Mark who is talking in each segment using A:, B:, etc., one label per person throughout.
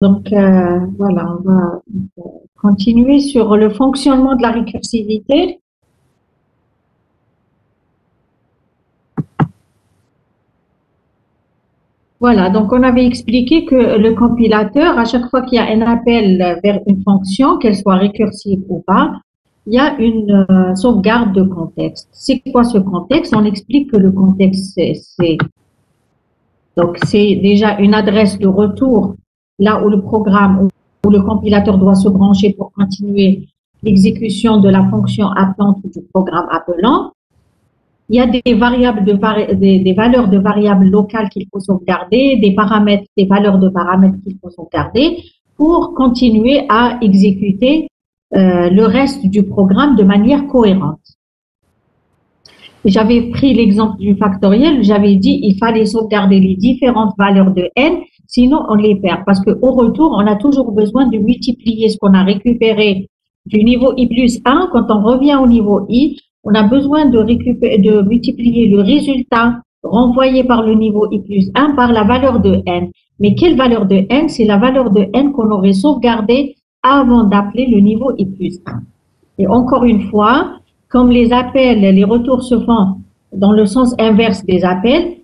A: Donc, voilà, on va continuer sur le fonctionnement de la récursivité. Voilà, donc on avait expliqué que le compilateur, à chaque fois qu'il y a un appel vers une fonction, qu'elle soit récursive ou pas, il y a une sauvegarde de contexte. C'est quoi ce contexte? On explique que le contexte, c'est déjà une adresse de retour, là où le programme ou le compilateur doit se brancher pour continuer l'exécution de la fonction appelante ou du programme appelant. Il y a des variables des valeurs de variables locales qu'il faut sauvegarder, des paramètres, des valeurs de paramètres qu'il faut sauvegarder pour continuer à exécuter le reste du programme de manière cohérente. J'avais pris l'exemple du factoriel, j'avais dit il fallait sauvegarder les différentes valeurs de n, sinon on les perd. Parce qu'au retour, on a toujours besoin de multiplier ce qu'on a récupéré du niveau i plus 1. Quand on revient au niveau i, on a besoin de multiplier le résultat renvoyé par le niveau i plus 1 par la valeur de n. Mais quelle valeur de n? C'est la valeur de n qu'on aurait sauvegardée avant d'appeler le niveau i plus 1. Et encore une fois, comme les appels, les retours se font dans le sens inverse des appels,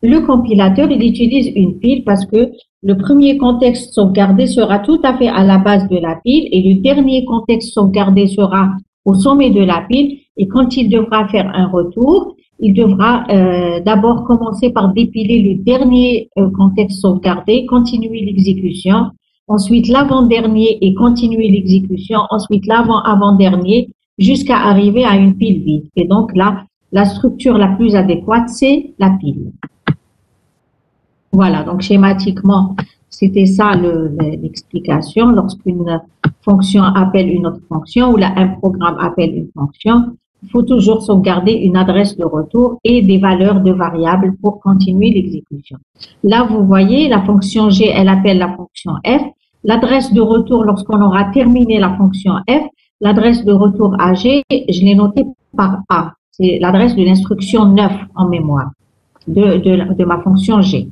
A: le compilateur, il utilise une pile parce que le premier contexte sauvegardé sera tout à fait à la base de la pile et le dernier contexte sauvegardé sera au sommet de la pile. Et quand il devra faire un retour, il devra d'abord commencer par dépiler le dernier contexte sauvegardé, continuer l'exécution, ensuite l'avant-dernier et continuer l'exécution, ensuite l'avant-avant-dernier, jusqu'à arriver à une pile vide. Et donc là, la structure la plus adéquate, c'est la pile. Voilà, donc schématiquement, c'était ça l'explication. Lorsqu'une fonction appelle une autre fonction ou là, un programme appelle une fonction, il faut toujours sauvegarder une adresse de retour et des valeurs de variables pour continuer l'exécution. Là, vous voyez, la fonction g, elle appelle la fonction f. L'adresse de retour, lorsqu'on aura terminé la fonction f, l'adresse de retour à G, je l'ai notée par A. C'est l'adresse de l'instruction 9 en mémoire de ma fonction G.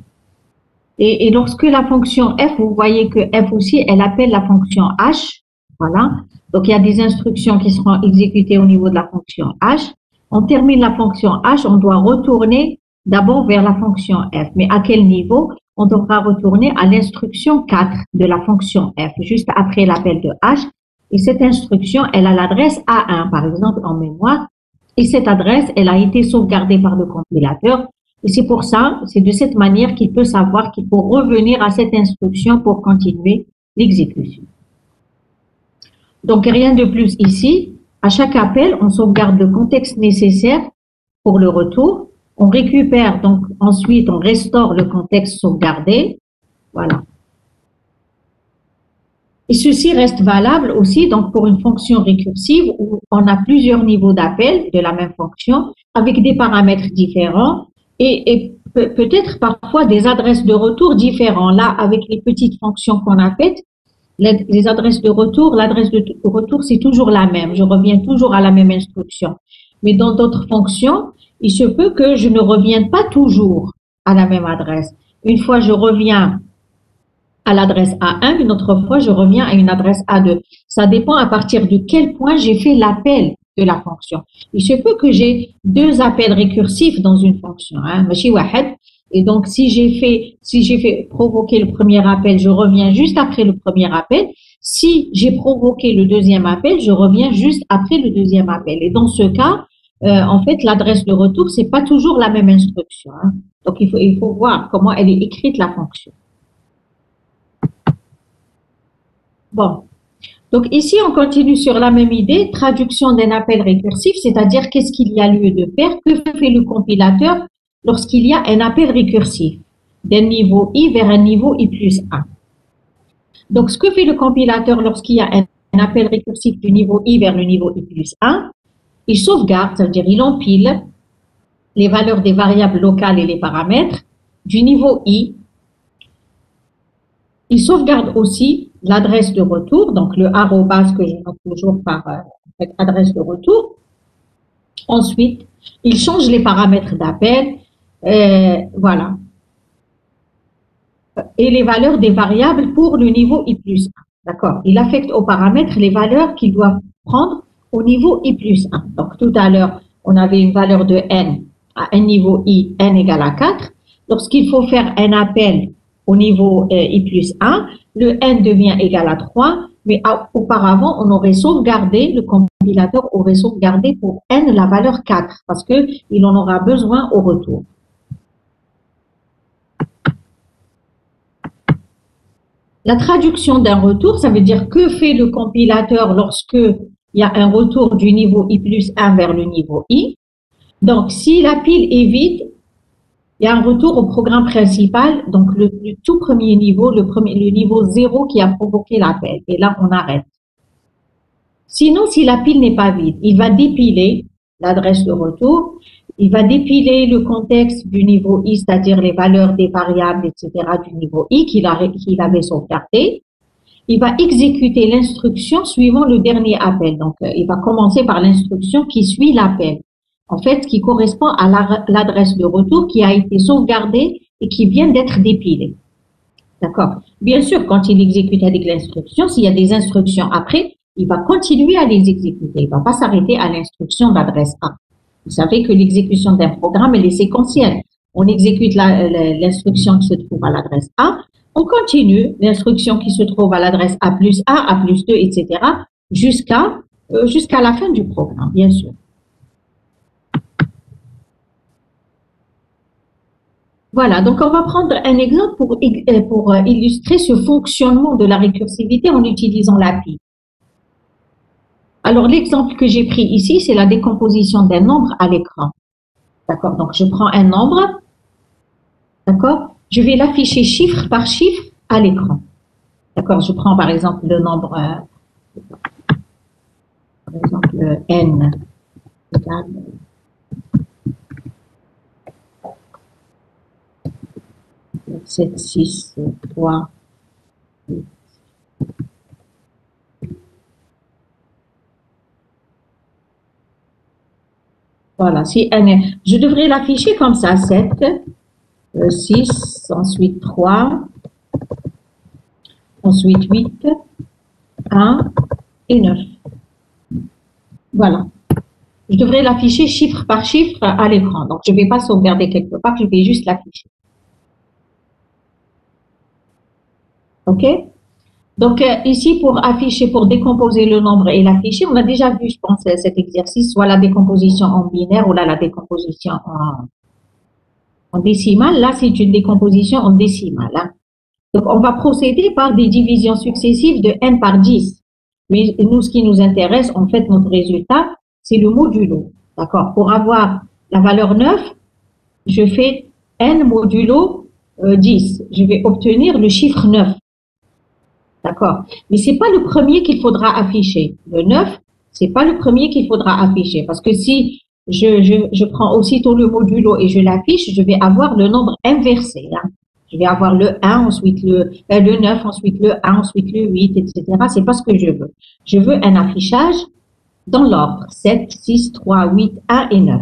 A: Et lorsque la fonction F, vous voyez que F aussi, elle appelle la fonction H. Voilà. Donc, il y a des instructions qui seront exécutées au niveau de la fonction H. On termine la fonction H, on doit retourner d'abord vers la fonction F. Mais à quel niveau? On devra retourner à l'instruction 4 de la fonction F, juste après l'appel de H. Et cette instruction, elle a l'adresse A1, par exemple, en mémoire. Et cette adresse, elle a été sauvegardée par le compilateur. Et c'est pour ça, c'est de cette manière qu'il peut savoir qu'il faut revenir à cette instruction pour continuer l'exécution. Donc, rien de plus ici. À chaque appel, on sauvegarde le contexte nécessaire pour le retour. On récupère, donc ensuite, on restaure le contexte sauvegardé. Voilà. Et ceci reste valable aussi donc pour une fonction récursive où on a plusieurs niveaux d'appel de la même fonction avec des paramètres différents et peut-être parfois des adresses de retour différents. Là, avec les petites fonctions qu'on a faites, les adresses de retour, l'adresse de retour, c'est toujours la même. Je reviens toujours à la même instruction. Mais dans d'autres fonctions, il se peut que je ne revienne pas toujours à la même adresse. Une fois, je reviens à l'adresse A1, une autre fois, je reviens à une adresse A2. Ça dépend à partir de quel point j'ai fait l'appel de la fonction. Il se peut que j'ai deux appels récursifs dans une fonction, et donc si j'ai fait provoquer le premier appel, je reviens juste après le premier appel. Si j'ai provoqué le deuxième appel, je reviens juste après le deuxième appel. Et dans ce cas, en fait, l'adresse de retour, c'est pas toujours la même instruction. Donc il faut voir comment elle est écrite la fonction. Bon, donc ici, on continue sur la même idée, traduction d'un appel récursif, c'est-à-dire qu'est-ce qu'il y a lieu de faire, que fait le compilateur lorsqu'il y a un appel récursif d'un niveau i vers un niveau i plus 1. Donc, ce que fait le compilateur lorsqu'il y a un appel récursif du niveau i vers le niveau i plus 1, il sauvegarde, c'est-à-dire il empile les valeurs des variables locales et les paramètres du niveau i. Il sauvegarde aussi l'adresse de retour, donc le arrobas que je note toujours par adresse de retour. Ensuite, il change les paramètres d'appel. Voilà. et les valeurs des variables pour le niveau I plus 1. D'accord? Il affecte aux paramètres les valeurs qu'ils doivent prendre au niveau I plus 1. Donc, tout à l'heure, on avait une valeur de n à un niveau I, n égale à 4. Lorsqu'il faut faire un appel au niveau I plus 1, le n devient égal à 3, mais auparavant, on aurait sauvegardé, le compilateur aurait sauvegardé pour n la valeur 4, parce qu'il en aura besoin au retour. La traduction d'un retour, ça veut dire que fait le compilateur lorsque il y a un retour du niveau I plus 1 vers le niveau I. Donc, si la pile est vide, il y a un retour au programme principal, donc le tout premier niveau, le niveau 0 qui a provoqué l'appel. Et là, on arrête. Sinon, si la pile n'est pas vide, il va dépiler l'adresse de retour, il va dépiler le contexte du niveau I, c'est-à-dire les valeurs des variables, etc. du niveau I qu'il avait sauvegardé. Il va exécuter l'instruction suivant le dernier appel. Donc, il va commencer par l'instruction qui suit l'appel. En fait, qui correspond à l'adresse de retour qui a été sauvegardée et qui vient d'être dépilée. D'accord? Bien sûr, quand il exécute avec l'instruction, s'il y a des instructions après, il va continuer à les exécuter. Il ne va pas s'arrêter à l'instruction d'adresse A. Vous savez que l'exécution d'un programme, elle est séquentielle. On exécute l'instruction qui se trouve à l'adresse A, on continue l'instruction qui se trouve à l'adresse A plus 1, A plus 2, etc. jusqu'à la fin du programme, bien sûr. Voilà, donc on va prendre un exemple pour illustrer ce fonctionnement de la récursivité en utilisant l'API. Alors, l'exemple que j'ai pris ici, c'est la décomposition d'un nombre à l'écran. D'accord? Donc, je prends un nombre, d'accord? Je vais l'afficher chiffre par chiffre à l'écran. D'accord? Je prends par exemple le nombre, par exemple, n égale 7, 6, 3, 8. Voilà, si n est, je devrais l'afficher comme ça, 7, 6, ensuite 3, ensuite 8, 1 et 9. Voilà. Je devrais l'afficher chiffre par chiffre à l'écran. Donc, je ne vais pas sauvegarder quelque part, je vais juste l'afficher. OK? Donc, ici, pour afficher, pour décomposer le nombre et l'afficher, on a déjà vu, je pense, cet exercice, soit la décomposition en binaire ou là, la décomposition en décimale. Là, c'est une décomposition en décimale. Hein. Donc, on va procéder par des divisions successives de n par 10. Mais nous, ce qui nous intéresse, en fait, notre résultat, c'est le modulo. D'accord? Pour avoir la valeur 9, je fais n modulo 10. Je vais obtenir le chiffre 9. D'accord? Mais ce n'est pas le premier qu'il faudra afficher. Le 9, ce n'est pas le premier qu'il faudra afficher. Parce que si je prends aussitôt le modulo et je l'affiche, je vais avoir le nombre inversé. Hein. Je vais avoir le 1, ensuite le 9, ensuite le 1, ensuite le 8, etc. Ce n'est pas ce que je veux. Je veux un affichage dans l'ordre 7, 6, 3, 8, 1 et 9.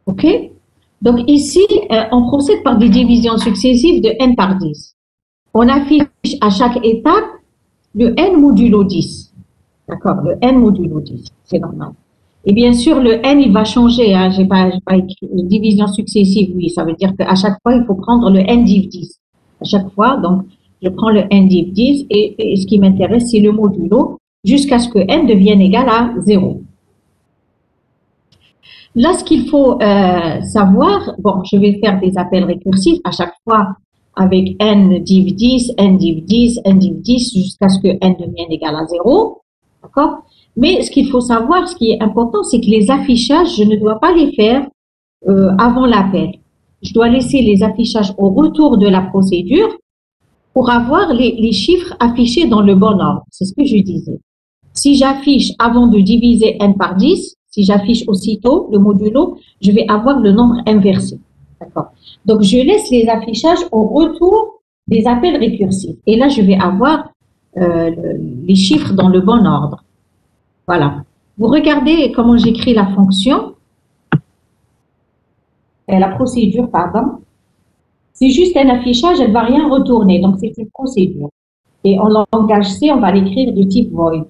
A: OK? Donc ici, on procède par des divisions successives de n par 10. On affiche à chaque étape le n modulo 10. D'accord? Le n modulo 10, c'est normal. Et bien sûr, le n, il va changer. Hein. Je n'ai pas écrit division successive, oui. Ça veut dire qu'à chaque fois, il faut prendre le n div 10. À chaque fois, donc, je prends le n div 10 et ce qui m'intéresse, c'est le modulo jusqu'à ce que n devienne égal à 0. Là, ce qu'il faut savoir, bon, je vais faire des appels récursifs à chaque fois avec n div 10, n div 10, n div 10 jusqu'à ce que n devienne égal à 0. D'accord? Mais ce qu'il faut savoir, ce qui est important, c'est que les affichages, je ne dois pas les faire avant l'appel. Je dois laisser les affichages au retour de la procédure pour avoir les chiffres affichés dans le bon ordre. C'est ce que je disais. Si j'affiche avant de diviser n par 10, si j'affiche aussitôt le modulo, je vais avoir le nombre inversé. D'accord? Donc, je laisse les affichages au retour des appels récursifs. Et là, je vais avoir les chiffres dans le bon ordre. Voilà. Vous regardez comment j'écris la fonction, la procédure, pardon. C'est juste un affichage, elle ne va rien retourner. Donc, c'est une procédure. Et en langage C, on va l'écrire de type void.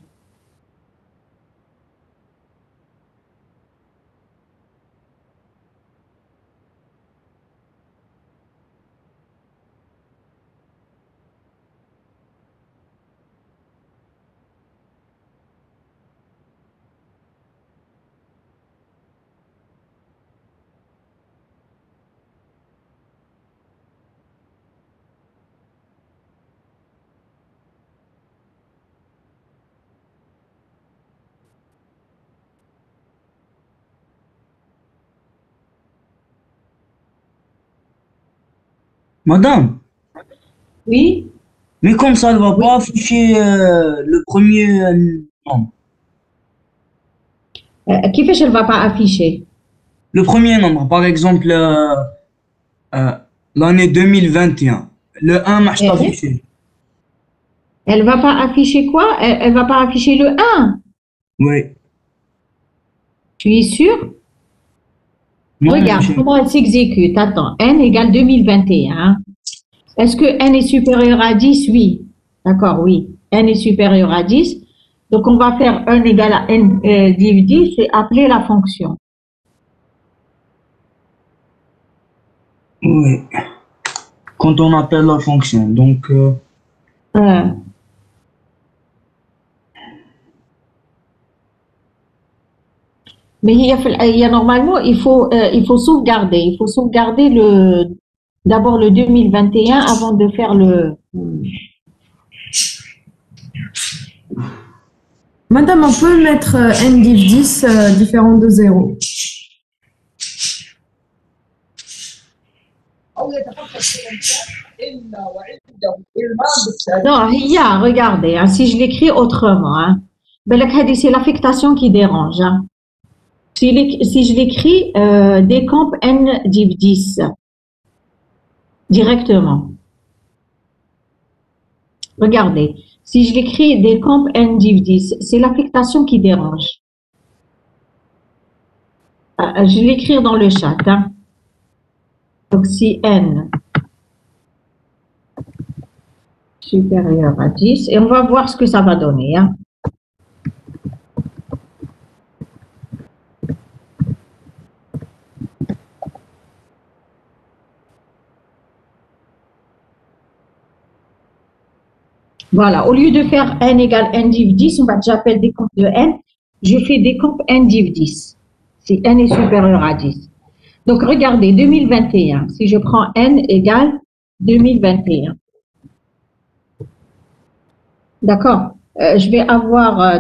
B: Madame,
A: Oui,
B: mais comme ça, elle va
A: oui.
B: pas afficher le premier nombre.
A: كيفاش elle ne va pas afficher?
B: Le premier nombre, par exemple, euh, l'année 2021. Le 1 marche
A: Elle
B: affiché.
A: ne va pas afficher quoi? Elle ne va pas afficher le 1.
B: Oui.
A: Tu es sûr?
B: Non, mon
A: Regarde
B: cher.
A: comment elle s'exécute. Attends, n égale 2021. Est-ce que n est supérieur à 10? Oui. D'accord, oui. N est supérieur à 10. Donc, on va faire 1 égale à n div 10 et appeler la fonction.
B: Oui. Quand on appelle la fonction. Donc,
A: Euh, mais normalement, il faut sauvegarder. Il faut sauvegarder d'abord le 2021 avant de faire le.
C: Madame, on peut mettre NDIV 10 différent de 0.
A: Non, regardez, hein, si je l'écris autrement, hein, c'est l'affectation qui dérange. Hein. Si je l'écris décamp n div 10 directement. Regardez, si je l'écris décamp n div 10, c'est l'affectation qui dérange. Je vais l'écrire dans le chat. Hein. Donc, si n supérieur à 10, et on va voir ce que ça va donner. Hein. Voilà, au lieu de faire n égale n div 10, j'appelle décamp de n, je fais décamp n div 10, si n est supérieur à 10. Donc, regardez, 2021, si je prends n égale 2021. D'accord. Je vais avoir,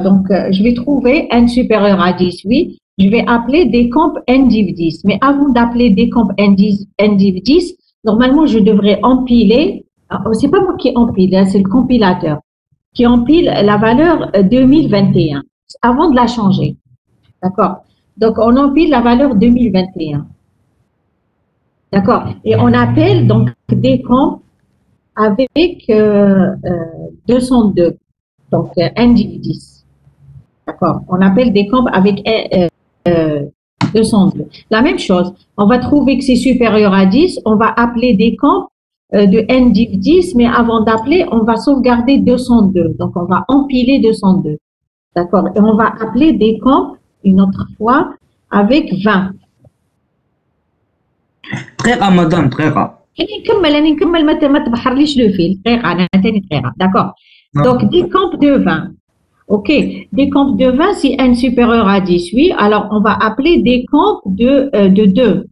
A: je vais trouver n supérieur à 10, oui. Je vais appeler décamp n div 10. Mais avant d'appeler décamp n div 10, normalement, je devrais empiler. C'est pas moi qui empile, hein, c'est le compilateur qui empile la valeur 2021 avant de la changer. D'accord. Donc, on empile la valeur 2021. D'accord. Et on appelle donc décamp avec 202. Donc, n div 10. D'accord. On appelle décamp avec 202. La même chose. On va trouver que c'est supérieur à 10. On va appeler décamp de n div 10, mais avant d'appeler, on va sauvegarder 202. Donc, on va empiler 202. D'accord. Et on va appeler décamp une autre fois avec 20.
B: très rare, madame, très rare.
A: نكمل ما تبحرليش لو فيل دقيقة أنا تاني دقيقة d'accord donc décamp de 20 ok décamp de 20 si n supérieur à 10 oui alors on va appeler décamp de 2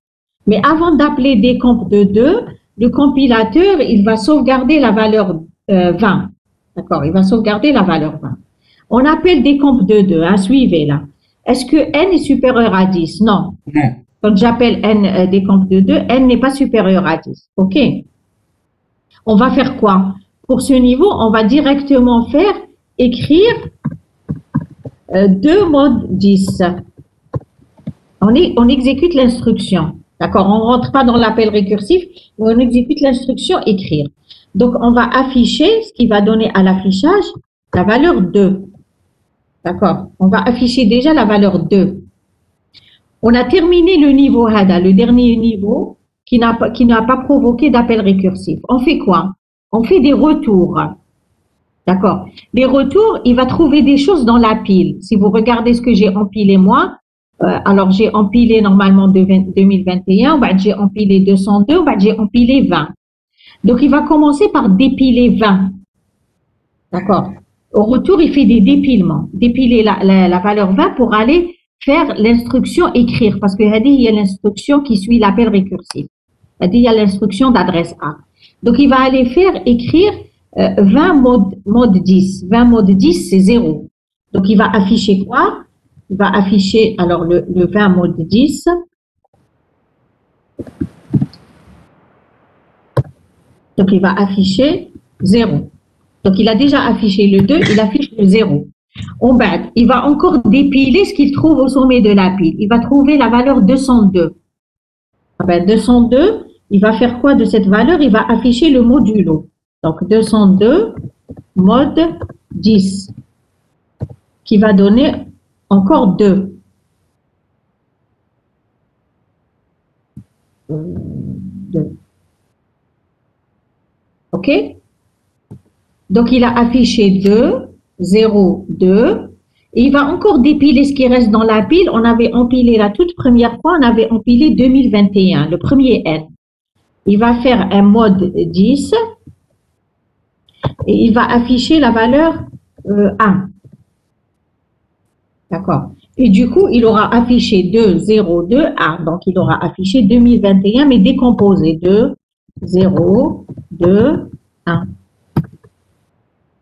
A: mais avant d'appeler décamp de 2 le compilateur il va sauvegarder la valeur 20 d'accord il va sauvegarder la valeur 20 on appelle décamp de 2 hein, suivez là est-ce que n est supérieur à 10 non
B: Non.
A: Quand j'appelle n décamp de 2, n n'est pas supérieur à 10. OK. On va faire quoi? Pour ce niveau, on va directement faire écrire 2 mod 10. On exécute l'instruction. D'accord. On ne rentre pas dans l'appel récursif, mais on exécute l'instruction écrire. Donc, on va afficher ce qui va donner à l'affichage la valeur 2. D'accord. On va afficher déjà la valeur 2. On a terminé le niveau HADA, le dernier niveau qui n'a pas provoqué d'appel récursif. On fait quoi? On fait des retours. D'accord. Les retours, il va trouver des choses dans la pile. Si vous regardez ce que j'ai empilé moi, alors j'ai empilé normalement 2021, j'ai empilé 202, j'ai empilé 20. Donc il va commencer par dépiler 20. D'accord. Au retour, il fait des dépilements. Dépiler la valeur 20 pour aller faire l'instruction écrire, parce que il y a l'instruction qui suit l'appel récursif. Il y a l'instruction d'adresse A. Donc il va aller faire écrire 20 mode 10. 20 mode 10, c'est 0. Donc, il va afficher quoi? Il va afficher, alors, le 20 mode 10. Donc, il va afficher 0. Donc, il a déjà affiché le 2, il affiche le 0. En bas, il va encore dépiler ce qu'il trouve au sommet de la pile. Il va trouver la valeur 202. 202, il va faire quoi de cette valeur? Il va afficher le modulo. Donc, 202 mode 10, qui va donner encore 2. OK? Donc, il a affiché 2, 0, 2. Et il va encore dépiler ce qui reste dans la pile. On avait empilé la toute première fois, on avait empilé 2021, le premier N. Il va faire un mode 10. Et il va afficher la valeur 1. D'accord. Et du coup, il aura affiché 2, 0, 2, 1. Donc, il aura affiché 2021, mais décomposé. 2, 0, 2, 1.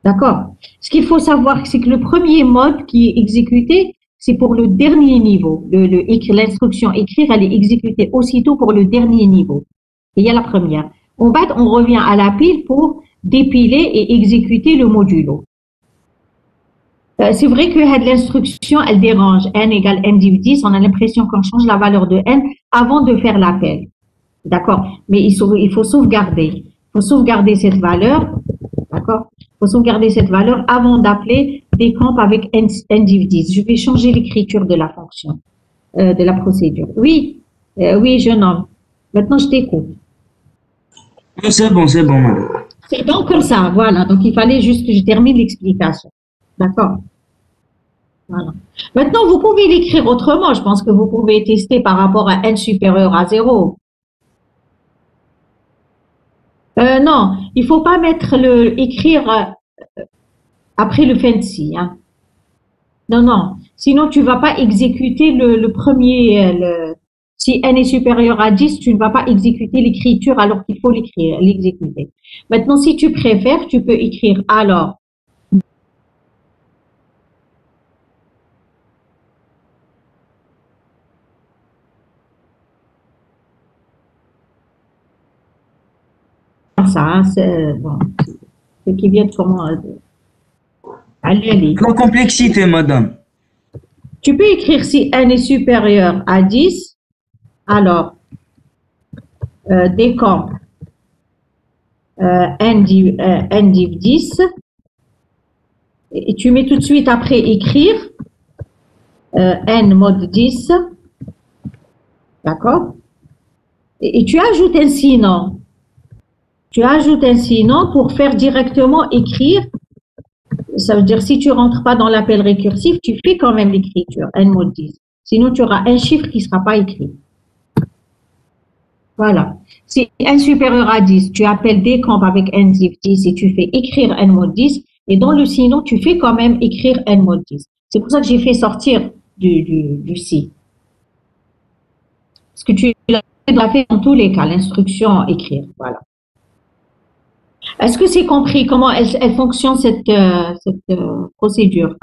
A: D'accord. Ce qu'il faut savoir, c'est que le premier mode qui est exécuté, c'est pour le dernier niveau. L'instruction écrire, elle est exécutée aussitôt pour le dernier niveau. Et il y a la première. En bas, on revient à la pile pour dépiler et exécuter le modulo. C'est vrai que l'instruction, elle dérange. N égale N div 10, on a l'impression qu'on change la valeur de N avant de faire l'appel. D'accord? Mais il faut sauvegarder. Il faut sauvegarder cette valeur. D'accord? Il faut sauvegarder cette valeur avant d'appeler décamp avec N div 10. Je vais changer l'écriture de la fonction, de la procédure. Oui, oui, jeune homme. Maintenant, je t'écoute.
B: C'est bon, madame.
A: C'est donc comme ça, voilà. Donc, il fallait juste que je termine l'explication. D'accord? Voilà. Maintenant, vous pouvez l'écrire autrement. Je pense que vous pouvez tester par rapport à n supérieur à 0. Non, il ne faut pas mettre écrire après le fancy. Hein. Non, non. Sinon, tu ne vas pas exécuter le premier. Si n est supérieur à 10, tu ne vas pas exécuter l'écriture alors qu'il faut l'exécuter. Maintenant, si tu préfères, tu peux écrire alors. Ça, hein, c'est bon, ce qui vient de comment. Allez.
B: La complexité, madame.
A: Tu peux écrire si n est supérieur à 10, alors décamp n div 10, et tu mets tout de suite après écrire n mode 10, d'accord? Et tu ajoutes un sinon. Tu ajoutes un sinon pour faire directement écrire. Ça veut dire si tu ne rentres pas dans l'appel récursif, tu fais quand même l'écriture, n mode 10. Sinon, tu auras un chiffre qui ne sera pas écrit. Voilà. Si n supérieur à 10, tu appelles décamp avec n div 10 et tu fais écrire n mode 10. Et dans le sinon, tu fais quand même écrire n mode 10. C'est pour ça que j'ai fait sortir du si. Parce que tu l'as fait dans tous les cas, l'instruction écrire. Voilà. Est-ce que c'est compris comment elle fonctionne cette procédure?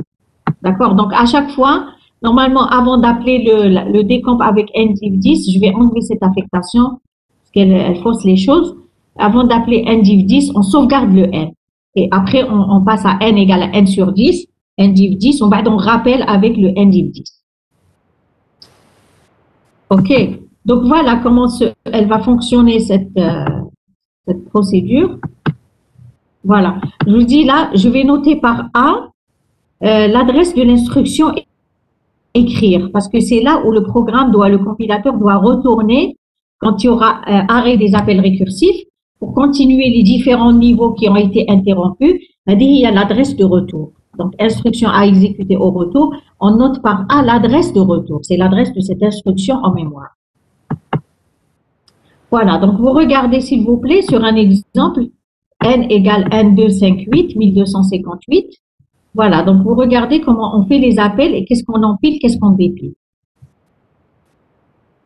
A: D'accord. Donc, à chaque fois, normalement, avant d'appeler le décamp avec n div 10, je vais enlever cette affectation parce qu'elle fausse les choses. Avant d'appeler n div 10, on sauvegarde le n. Et après, on passe à n égale à n sur 10, n div 10, on va donc rappel avec le n div 10. OK. Donc, voilà comment elle va fonctionner cette procédure. Voilà. Je vous dis là, je vais noter par A l'adresse de l'instruction écrire, parce que c'est là où le compilateur doit retourner quand il y aura arrêt des appels récursifs pour continuer les différents niveaux qui ont été interrompus. Il y a l'adresse de retour. Donc, instruction à exécuter au retour, on note par A l'adresse de retour. C'est l'adresse de cette instruction en mémoire. Voilà, donc vous regardez s'il vous plaît sur un exemple, n égale n258, 1258. Voilà, donc vous regardez comment on fait les appels et qu'est-ce qu'on empile, qu'est-ce qu'on dépile.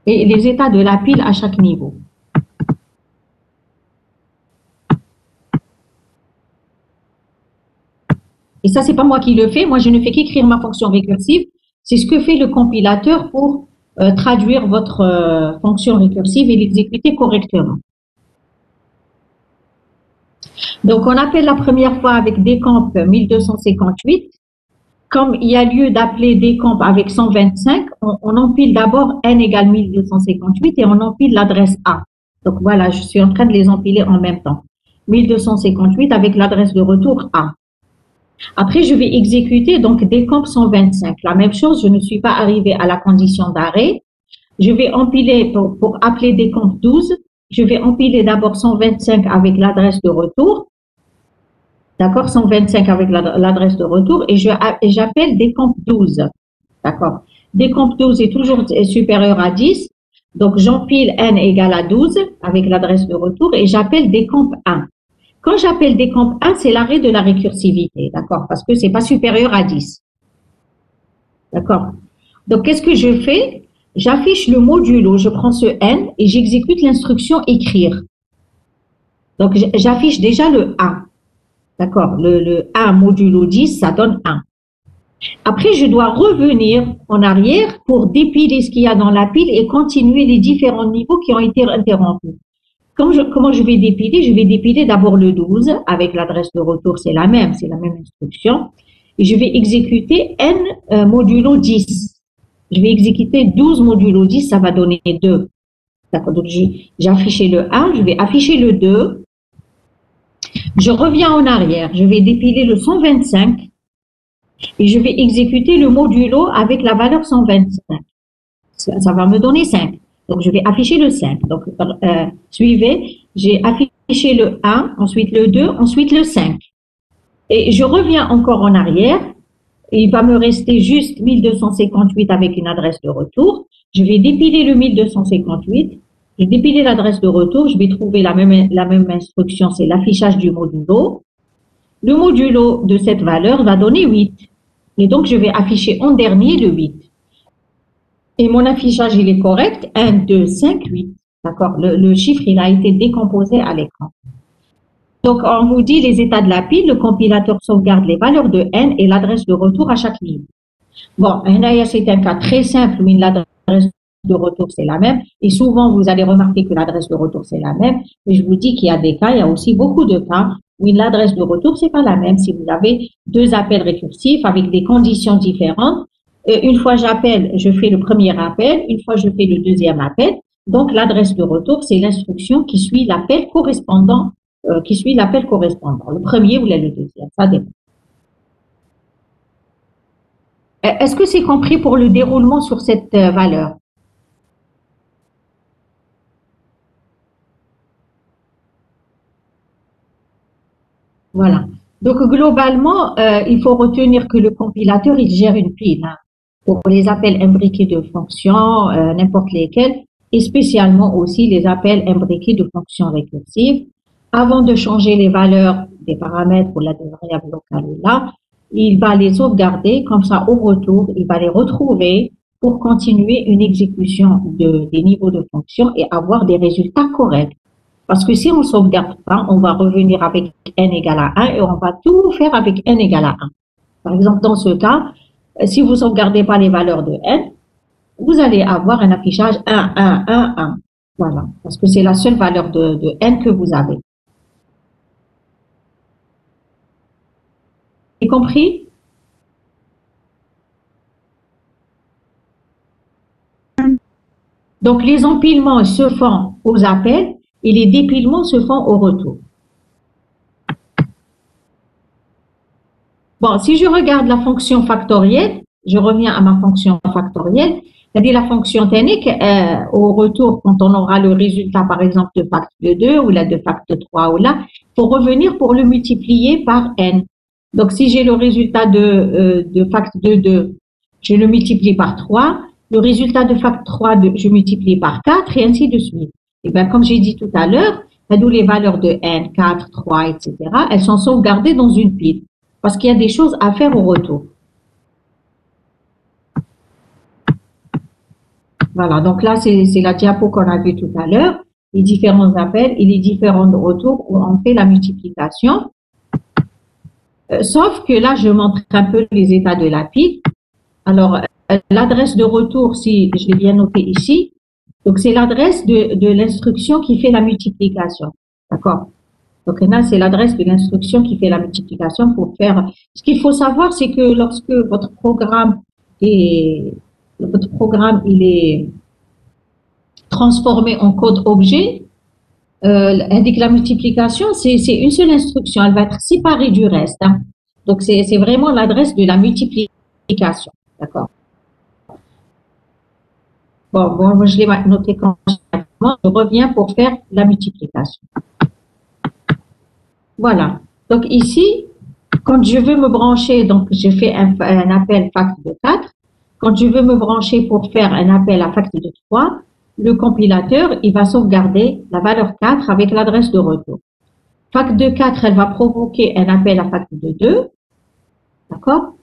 A: Et les états de la pile à chaque niveau. Et ça, c'est pas moi qui le fais. Moi, je ne fais qu'écrire ma fonction récursive. C'est ce que fait le compilateur pour traduire votre fonction récursive et l'exécuter correctement. Donc, on appelle la première fois avec decamp 1258. Comme il y a lieu d'appeler decamp avec 125, on empile d'abord n égale 1258 et on empile l'adresse A. Donc, voilà, je suis en train de les empiler en même temps. 1258 avec l'adresse de retour A. Après, je vais exécuter donc decamp 125. La même chose, je ne suis pas arrivée à la condition d'arrêt. Je vais empiler, pour appeler decamp 12, je vais empiler d'abord 125 avec l'adresse de retour. D'accord, 125 avec l'adresse de retour et j'appelle decamp 12. D'accord. Decamp 12 est toujours supérieur à 10. Donc, j'empile n égale à 12 avec l'adresse de retour et j'appelle decamp 1. Quand j'appelle decamp 1, c'est l'arrêt de la récursivité, d'accord, parce que c'est pas supérieur à 10. D'accord. Donc, qu'est-ce que je fais? J'affiche le modulo, je prends ce n et j'exécute l'instruction écrire. Donc, j'affiche déjà le 1. D'accord, le 1 modulo 10, ça donne 1. Après, je dois revenir en arrière pour dépiler ce qu'il y a dans la pile et continuer les différents niveaux qui ont été interrompus. Comment je vais dépiler? Je vais dépiler d'abord le 12 avec l'adresse de retour, c'est la même instruction. Et je vais exécuter n modulo 10. Je vais exécuter 12 modulo 10, ça va donner 2. D'accord, donc j'ai affiché le 1, je vais afficher le 2. Je reviens en arrière, je vais dépiler le 125 et je vais exécuter le modulo avec la valeur 125. Ça va me donner 5. Donc, je vais afficher le 5. Donc, suivez, j'ai affiché le 1, ensuite le 2, ensuite le 5. Et je reviens encore en arrière. Il va me rester juste 1258 avec une adresse de retour. Je vais dépiler le 1258. Je vais dépiler l'adresse de retour. Je vais trouver la même instruction, c'est l'affichage du modulo. Le modulo de cette valeur va donner 8. Et donc, je vais afficher en dernier le 8. Et mon affichage, il est correct. 1, 2, 5, 8. D'accord. Le chiffre, il a été décomposé à l'écran. Donc, on vous dit les états de la pile. Le compilateur sauvegarde les valeurs de n et l'adresse de retour à chaque niveau. Bon, c'est un cas très simple où l'adresse de retour, c'est la même. Et souvent, vous allez remarquer que l'adresse de retour, c'est la même. Mais je vous dis qu'il y a des cas, il y a aussi beaucoup de cas où l'adresse de retour, c'est pas la même. Si vous avez deux appels récursifs avec des conditions différentes, une fois j'appelle, je fais le premier appel, une fois je fais le deuxième appel. Donc, l'adresse de retour, c'est l'instruction qui suit l'appel correspondant, le premier ou le deuxième, ça dépend. Est-ce que c'est compris pour le déroulement sur cette valeur? Voilà. Donc, globalement, il faut retenir que le compilateur, il gère une pile, hein, pour les appels imbriqués de fonctions, n'importe lesquels, et spécialement aussi les appels imbriqués de fonctions récursives. Avant de changer les valeurs des paramètres ou la variable locale là, il va les sauvegarder, comme ça au retour, il va les retrouver pour continuer une exécution des niveaux de fonction et avoir des résultats corrects. Parce que si on ne sauvegarde pas, on va revenir avec n égale à 1 et on va tout faire avec n égale à 1. Par exemple, dans ce cas, si vous ne sauvegardez pas les valeurs de n, vous allez avoir un affichage 1, 1, 1, 1. Voilà, parce que c'est la seule valeur de n que vous avez. Vous avez compris? Donc, les empilements se font aux appels et les dépilements se font au retour. Bon, Bon, si je regarde la fonction factorielle, je reviens à ma fonction factorielle, c'est-à-dire la fonction tanique, au retour, quand on aura le résultat, par exemple, de fact de 2 ou là de fact de 3 ou là, il faut revenir pour le multiplier par n. Donc, si j'ai le résultat de fact de 2, je le multiplie par 3. Le résultat de fact 3, je multiplie par 4 et ainsi de suite. Et bien, comme j'ai dit tout à l'heure, d'où les valeurs de n, 4, 3, etc., elles sont sauvegardées dans une pile parce qu'il y a des choses à faire au retour. Voilà, donc là, c'est la diapo qu'on a vue tout à l'heure, les différents appels et les différents retours où on fait la multiplication. Sauf que là, je montre un peu les états de la pile. Alors, l'adresse de retour, si je l'ai bien noté ici, donc c'est l'adresse de l'instruction qui fait la multiplication. D'accord? Donc là, c'est l'adresse de l'instruction qui fait la multiplication pour faire. Ce qu'il faut savoir, c'est que lorsque votre programme il est transformé en code objet, indique la multiplication, c'est une seule instruction. Elle va être séparée du reste. Hein. Donc c'est vraiment l'adresse de la multiplication. D'accord? Bon, moi je l'ai noté quand je reviens pour faire la multiplication. Voilà. Donc ici, quand je veux me brancher, donc je fais un appel fact de 4. Quand je veux me brancher pour faire un appel à fact de 3, le compilateur, il va sauvegarder la valeur 4 avec l'adresse de retour. Fact de 4, elle va provoquer un appel à fact de 2. D'accord?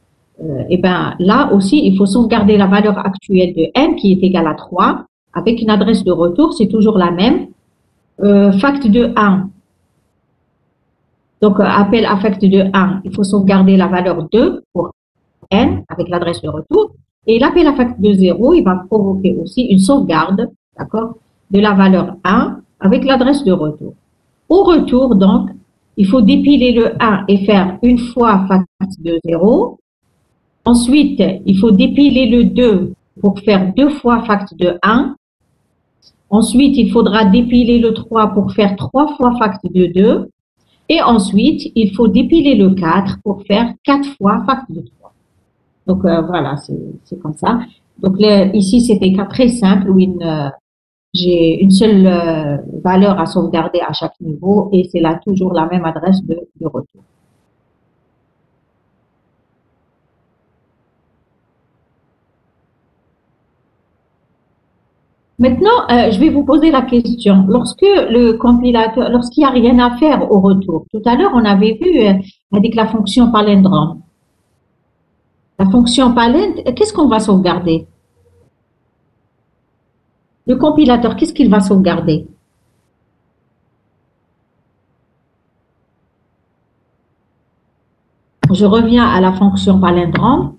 A: Et bien là aussi, il faut sauvegarder la valeur actuelle de n qui est égale à 3 avec une adresse de retour, c'est toujours la même. Fact de 1. Donc, appel à fact de 1, il faut sauvegarder la valeur 2 pour n avec l'adresse de retour. Et l'appel à fact de 0, il va provoquer aussi une sauvegarde, d'accord, de la valeur 1 avec l'adresse de retour. Au retour, donc, il faut dépiler le 1 et faire une fois fact de 0. Ensuite, il faut dépiler le 2 pour faire 2 fois fact de 1. Ensuite, il faudra dépiler le 3 pour faire 3 fois fact de 2. Et ensuite, il faut dépiler le 4 pour faire 4 fois fact de 3. Donc, voilà, c'est comme ça. Donc, ici, c'était un cas très simple où j'ai une seule valeur à sauvegarder à chaque niveau et c'est là toujours la même adresse de retour. Maintenant, je vais vous poser la question. Lorsque le compilateur, lorsqu'il n'y a rien à faire au retour, tout à l'heure, on avait vu avec la fonction palindrome. La fonction palindrome, qu'est-ce qu'on va sauvegarder? Le compilateur, qu'est-ce qu'il va sauvegarder? Je reviens à la fonction palindrome.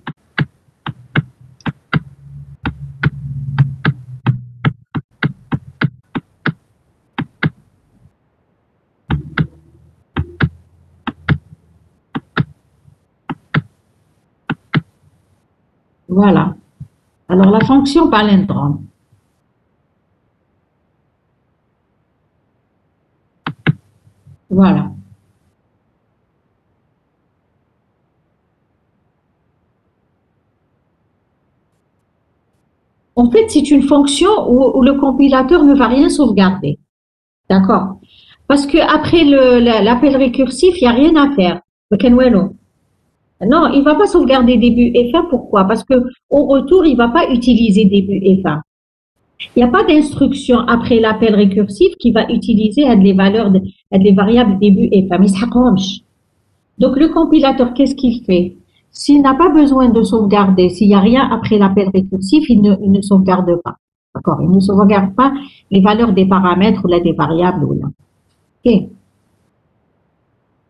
A: Voilà. Alors, la fonction palindrome. Voilà. En fait, c'est une fonction où le compilateur ne va rien sauvegarder. D'accord? Parce que après l'appel récursif, il n'y a rien à faire. Non, il ne va pas sauvegarder début et fin. Pourquoi? Parce que au retour, il ne va pas utiliser début et fin. Il n'y a pas d'instruction après l'appel récursif qui va utiliser les variables début et fin. Donc, le compilateur, qu'est-ce qu'il fait? S'il n'a pas besoin de sauvegarder, s'il n'y a rien après l'appel récursif, il ne sauvegarde pas. D'accord? Il ne sauvegarde pas les valeurs des paramètres ou des variables. OK.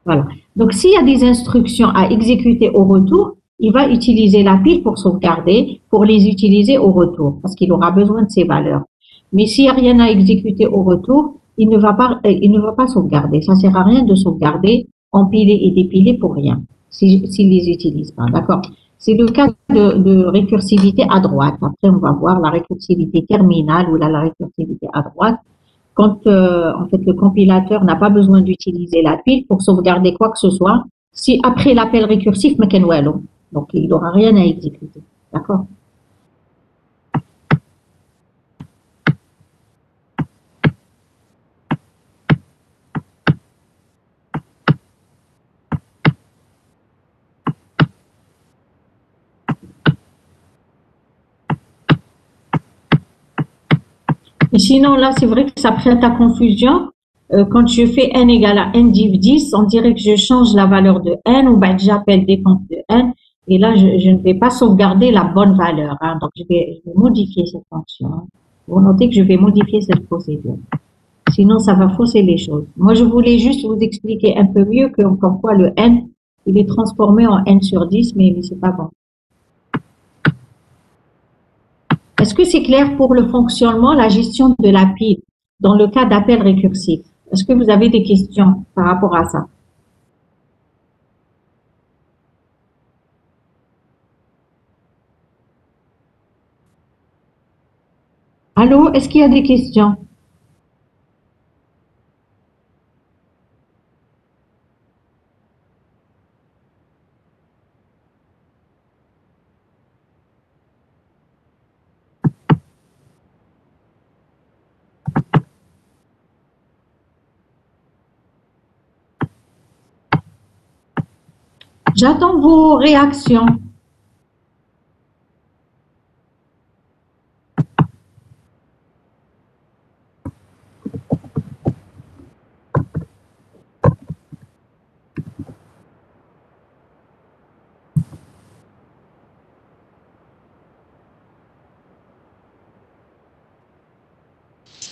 A: Voilà. Donc, s'il y a des instructions à exécuter au retour, il va utiliser la pile pour sauvegarder, pour les utiliser au retour, parce qu'il aura besoin de ces valeurs. Mais s'il n'y a rien à exécuter au retour, il ne va pas sauvegarder. Ça ne sert à rien de sauvegarder, empiler et dépiler pour rien, s'il les utilise pas. D'accord? C'est le cas de récursivité à droite. Après, on va voir la récursivité terminale ou la récursivité à droite. Quand en fait le compilateur n'a pas besoin d'utiliser la pile pour sauvegarder quoi que ce soit, si après l'appel récursif, mais qu'elle donc il n'aura rien à exécuter. D'accord? Et sinon, là, c'est vrai que ça prête à confusion. Quand je fais n égale à n div 10, on dirait que je change la valeur de n ou ben j'appelle décompte de n. Et là, je ne vais pas sauvegarder la bonne valeur. Hein, donc, je vais modifier cette fonction. Hein. Vous notez que je vais modifier cette procédure. Sinon, ça va fausser les choses. Moi, je voulais juste vous expliquer un peu mieux que, comme quoi le n, il est transformé en n sur 10, mais c'est pas bon. Est-ce que c'est clair pour le fonctionnement, la gestion de la pile dans le cas d'appel récursif? Est-ce que vous avez des questions par rapport à ça? Allô, est-ce qu'il y a des questions? J'attends vos réactions.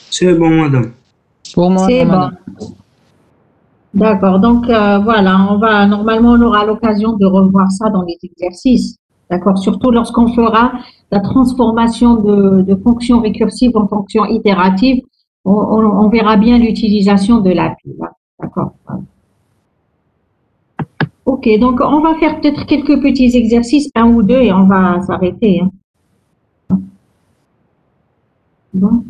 B: C'est bon, madame.
D: Pour moi,
A: C'est
D: non,
A: bon.
D: madame.
A: D'accord. Donc, voilà, normalement, on aura l'occasion de revoir ça dans les exercices. D'accord. Surtout lorsqu'on fera la transformation de fonctions récursives en fonctions itératives, on verra bien l'utilisation de la pile. Hein. D'accord. Voilà. Ok, donc on va faire peut-être quelques petits exercices, un ou deux, et on va s'arrêter. Hein. Bon.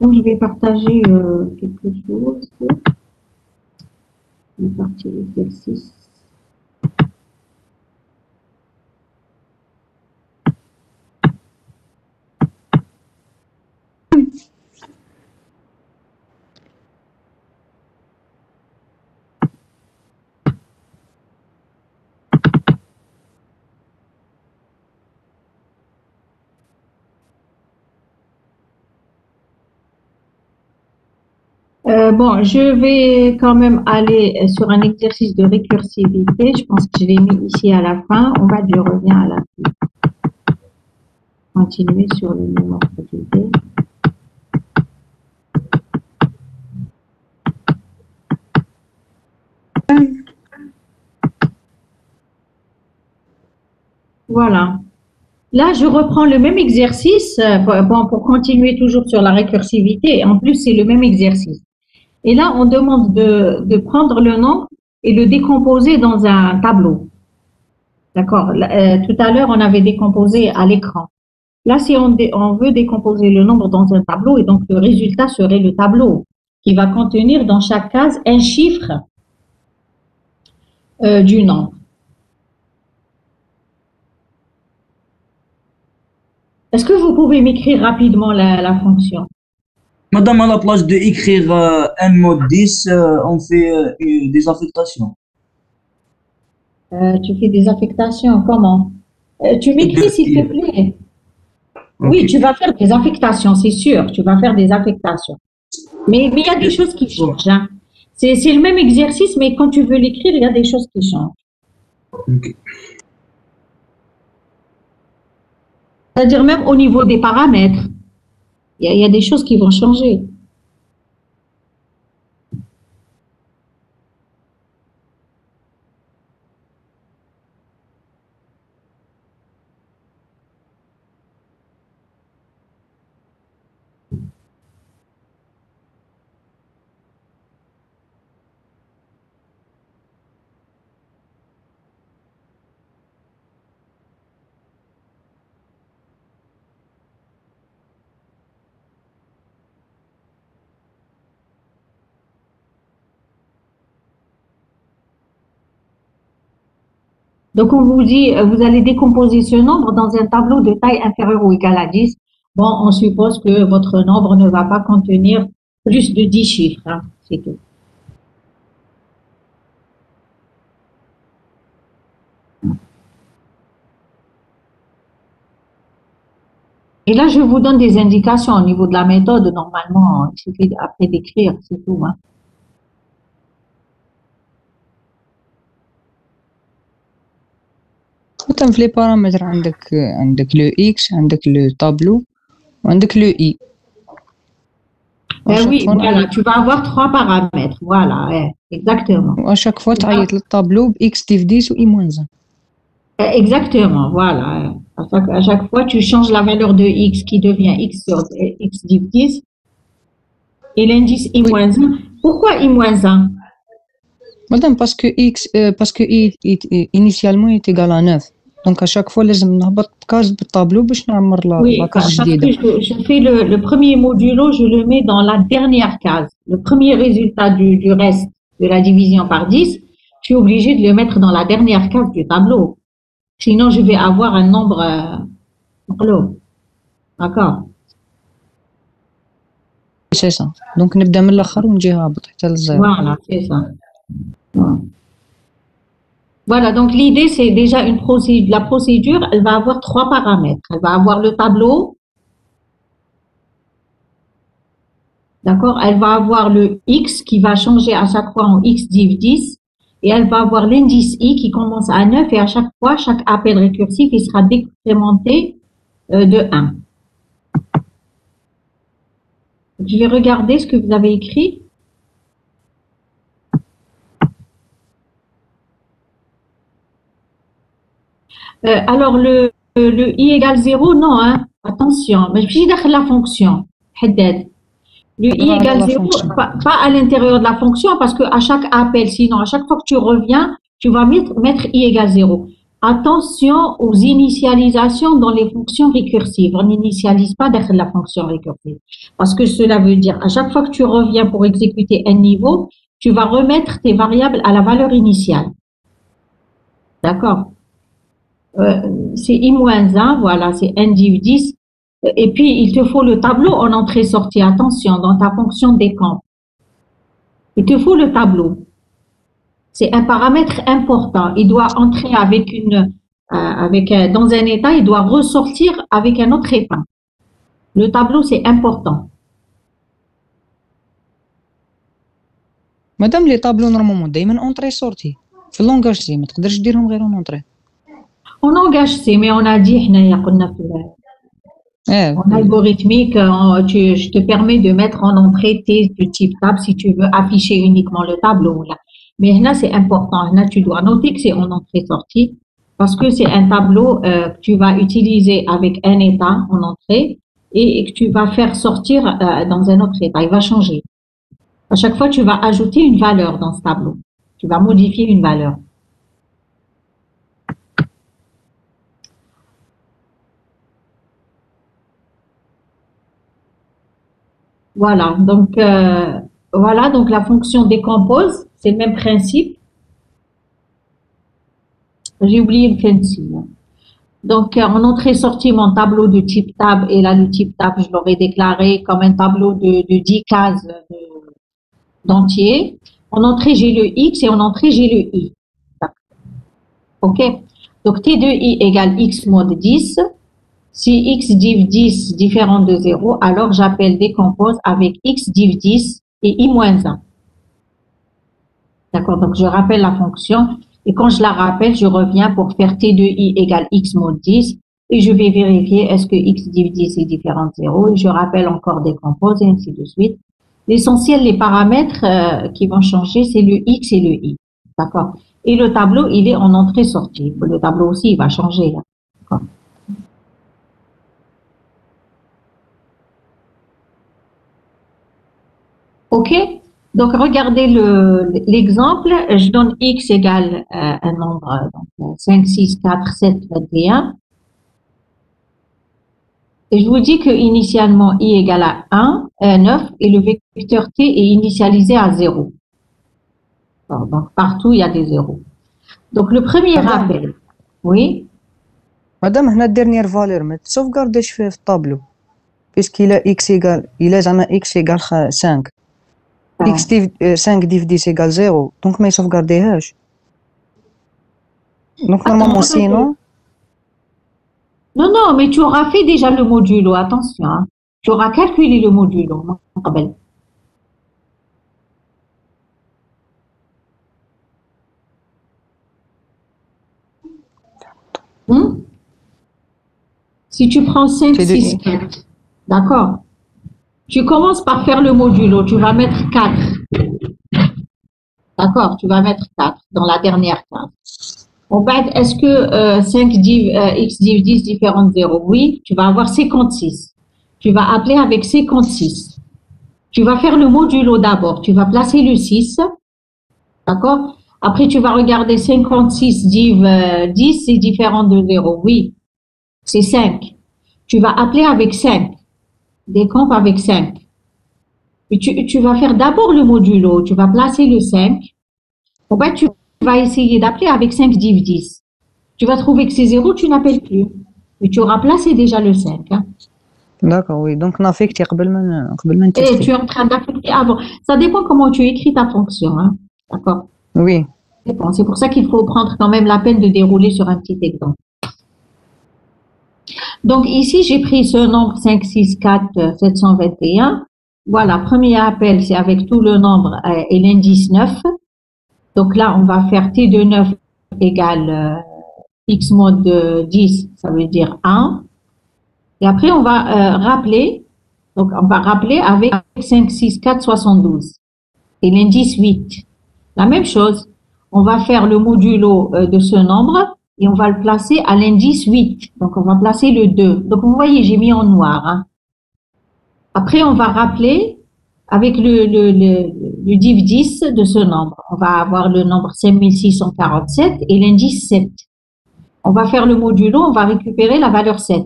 A: Donc, je vais partager quelque chose. Je vais partir l'exercice. Bon, je vais quand même aller sur un exercice de récursivité. Je pense que je l'ai mis ici à la fin. On va dire revient à la fin. Continuer sur le même ordre d'idée. Voilà. Là, je reprends le même exercice bon, pour continuer toujours sur la récursivité. En plus, c'est le même exercice. Et là, on demande de prendre le nombre et le décomposer dans un tableau. D'accord. Tout à l'heure, on avait décomposé à l'écran. Là, si on veut décomposer le nombre dans un tableau, et donc le résultat serait le tableau qui va contenir dans chaque case un chiffre du nombre. Est-ce que vous pouvez m'écrire rapidement la fonction?
B: Madame, à la place d'écrire un mode 10, on fait des affectations.
A: Tu fais des affectations, comment? Tu m'écris, s'il te plaît. Oui,
B: Ok.
A: tu vas faire des affectations, c'est sûr, tu vas faire des affectations. Mais il y a des choses qui changent. Hein. C'est le même exercice, mais quand tu veux l'écrire, il y a des choses qui changent.
B: Ok.
A: C'est-à-dire même au niveau des paramètres, il y a des choses qui vont changer. Donc, on vous dit, vous allez décomposer ce nombre dans un tableau de taille inférieure ou égale à 10. Bon, on suppose que votre nombre ne va pas contenir plus de 10 chiffres, hein, c'est tout. Et là, je vous donne des indications au niveau de la méthode. Normalement, il suffit après d'écrire, c'est tout, hein.
D: مثلا في لي بارامتر عندك لو اكس عندك لو طابلو وعندك لو اي
A: Oui, voilà, tu vas avoir 3 paramètres, voilà, exactement.
D: واشاك فوا تعيط للطابلو باكس ديف 10 و اي موان 1.
A: Exactement, voilà. À chaque fois, tu changes la valeur de x qui devient x sur x div 10 et l'indice i-1. Pourquoi i-1?
D: Madame, parce que i initialement est égal à 9. Donc à chaque fois لازم نهبط case بالطابلو باش نعمر la case جديدة.
A: Je fais le premier modulo, je le mets dans la dernière case. Le premier résultat du reste de la division par 10, je suis obligée de le mettre dans la dernière case du tableau. Sinon, je vais avoir un nombre clos. D'accord?
D: C'est ça. Donc نبدا من الاخر ونجي هابط حتى للزيرو.
A: Voilà, c'est ça. Voilà, donc l'idée, c'est déjà une procédure. La procédure, elle va avoir 3 paramètres. Elle va avoir le tableau. D'accord? Elle va avoir le x qui va changer à chaque fois en x div 10. Et elle va avoir l'indice i qui commence à 9 et à chaque fois, chaque appel récursif, il sera décrémenté de 1. Je vais regarder ce que vous avez écrit. Alors, le i égale 0, non, hein, attention, mais je suis dans la fonction. Le i égale 0, pas à l'intérieur de la fonction, parce qu'à chaque appel, sinon, à chaque fois que tu reviens, tu vas mettre i égale 0. Attention aux initialisations dans les fonctions récursives. On n'initialise pas dans la fonction récursive. Parce que cela veut dire, à chaque fois que tu reviens pour exécuter un niveau, tu vas remettre tes variables à la valeur initiale. D'accord? C'est i-1, voilà, c'est n div 10. Et puis, il te faut le tableau en entrée-sortie. Attention, dans ta fonction décamp. Il te faut le tableau. C'est un paramètre important. Il doit entrer dans un état, il doit ressortir avec un autre état. Le tableau, c'est important.
D: Madame, les tableaux, normalement, دايما entrée-sortie. في اللونغاج سي ما تقدرش ديرهم غير en entrée.
A: En langage C, mais on a dit, en algorithmique, je te permets de mettre en entrée T de type table si tu veux afficher uniquement le tableau. Là. Mais là, c'est important. Là, tu dois noter que c'est en entrée-sortie parce que c'est un tableau que tu vas utiliser avec un état en entrée et que tu vas faire sortir dans un autre état. Il va changer. À chaque fois, tu vas ajouter une valeur dans ce tableau. Tu vas modifier une valeur. Voilà, donc la fonction décompose, c'est le même principe. J'ai oublié le fancy. Donc, en entrée-sortie, mon tableau de type table, et là, le type table, je l'aurais déclaré comme un tableau de 10 cases d'entier. En entrée, j'ai le X et en entrée, j'ai le I. OK? Donc, T2I égale X mod 10. Si x div 10 différent de 0, alors j'appelle décompose avec x div 10 et i-1. D'accord, donc je rappelle la fonction et quand je la rappelle, je reviens pour faire t de i égale x mod 10 et je vais vérifier est-ce que x div 10 est différent de 0 et je rappelle encore décompose et ainsi de suite. L'essentiel, les paramètres qui vont changer, c'est le x et le i. D'accord. Et le tableau, il est en entrée-sortie. Le tableau aussi, il va changer. D'accord. OK? Donc, regardez l'exemple. Je donne x égale un nombre, donc 5, 6, 4, 7, 21. Et je vous dis que initialement, i égale à 1, 9, et le vecteur t est initialisé à 0. Alors, donc, partout, il y a des zéros. Donc, le premier rappel. Oui.
D: Madame, هنا dernière valeur ما sauvegardeش في الطابلو puisqu'il a x égale il a زعما x égale 5 x 5 div 10 égale 0 donc ما يسوفغارديهاش donc normalement sinon
A: Non, non, mais tu auras fait déjà le modulo, attention. Hein. Tu auras calculé le modulo. Si tu prends 5, 6, 4, d'accord. Tu commences par faire le modulo, tu vas mettre 4. D'accord, tu vas mettre 4 dans la dernière case. En fait, est-ce que 5 x div 10 différent de 0? Oui, tu vas avoir 56. Tu vas appeler avec 56. Tu vas faire le modulo d'abord. Tu vas placer le 6. D'accord? Après, tu vas regarder 56 div 10, c'est différent de 0. Oui, c'est 5. Tu vas appeler avec 5. Décompte avec 5. Et tu vas faire d'abord le modulo. Tu vas placer le 5. En fait, tu vas essayer d'appeler avec 5 div 10. Tu vas trouver que c'est 0, tu n'appelles plus. Et tu auras placé déjà le 5. Hein.
D: D'accord, oui. Donc, on affecte قبل ما
A: Et tu es en train d'affecter avant. Ça dépend comment tu écris ta fonction. Hein. D'accord?
D: Oui.
A: C'est pour ça qu'il faut prendre quand même la peine de dérouler sur un petit exemple. Donc, ici, j'ai pris ce nombre 5, 6, 4, 721. Voilà, premier appel, c'est avec tout le nombre et l'indice 9. Donc là, on va faire T de 9 égale X mod de 10, ça veut dire 1. Et après, on va rappeler. Donc, on va rappeler avec 5, 6, 4, 72. Et l'indice 8. La même chose. On va faire le modulo de ce nombre et on va le placer à l'indice 8. Donc, on va placer le 2. Donc, vous voyez, j'ai mis en noir. Hein. Après, on va rappeler avec le div 10 de ce nombre. On va avoir le nombre 5647 et l'indice 7. On va faire le modulo, on va récupérer la valeur 7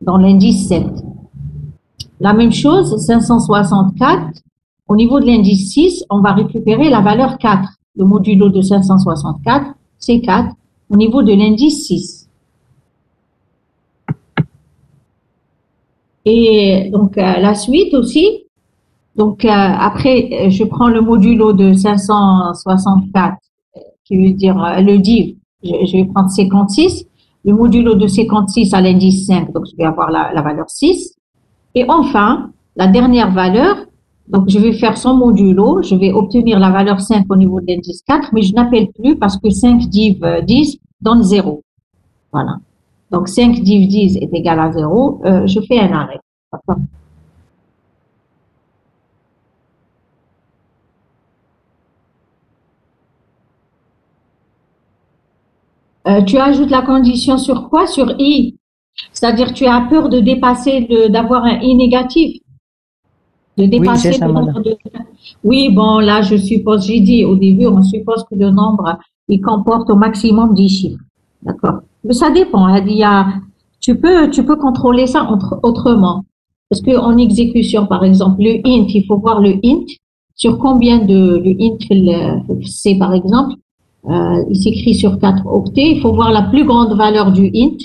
A: dans l'indice 7. La même chose, 564. Au niveau de l'indice 6, on va récupérer la valeur 4. Le modulo de 564, c'est 4 au niveau de l'indice 6. Et donc, la suite aussi. Donc, après, je prends le modulo de 564, qui veut dire le div. Je vais prendre 56. Le modulo de 56 à l'indice 5, donc je vais avoir la valeur 6. Et enfin, la dernière valeur, donc je vais faire son modulo, je vais obtenir la valeur 5 au niveau de l'indice 4, mais je n'appelle plus parce que 5 div 10 donne 0. Voilà. Donc 5 div 10 est égal à 0, je fais un arrêt. Tu ajoutes la condition sur quoi? Sur i. C'est-à-dire tu as peur de dépasser, d'avoir un i négatif. De dépasser
D: oui,
A: le nombre de... Oui, bon, là, je suppose, j'ai dit au début, on suppose que le nombre, il comporte au maximum 10 chiffres. D'accord? Mais ça dépend. Hein, tu peux contrôler ça autrement. Parce qu'en exécution, par exemple, le int, il faut voir le int. Sur combien le int, c'est par exemple, il s'écrit sur 4 octets. Il faut voir la plus grande valeur du int.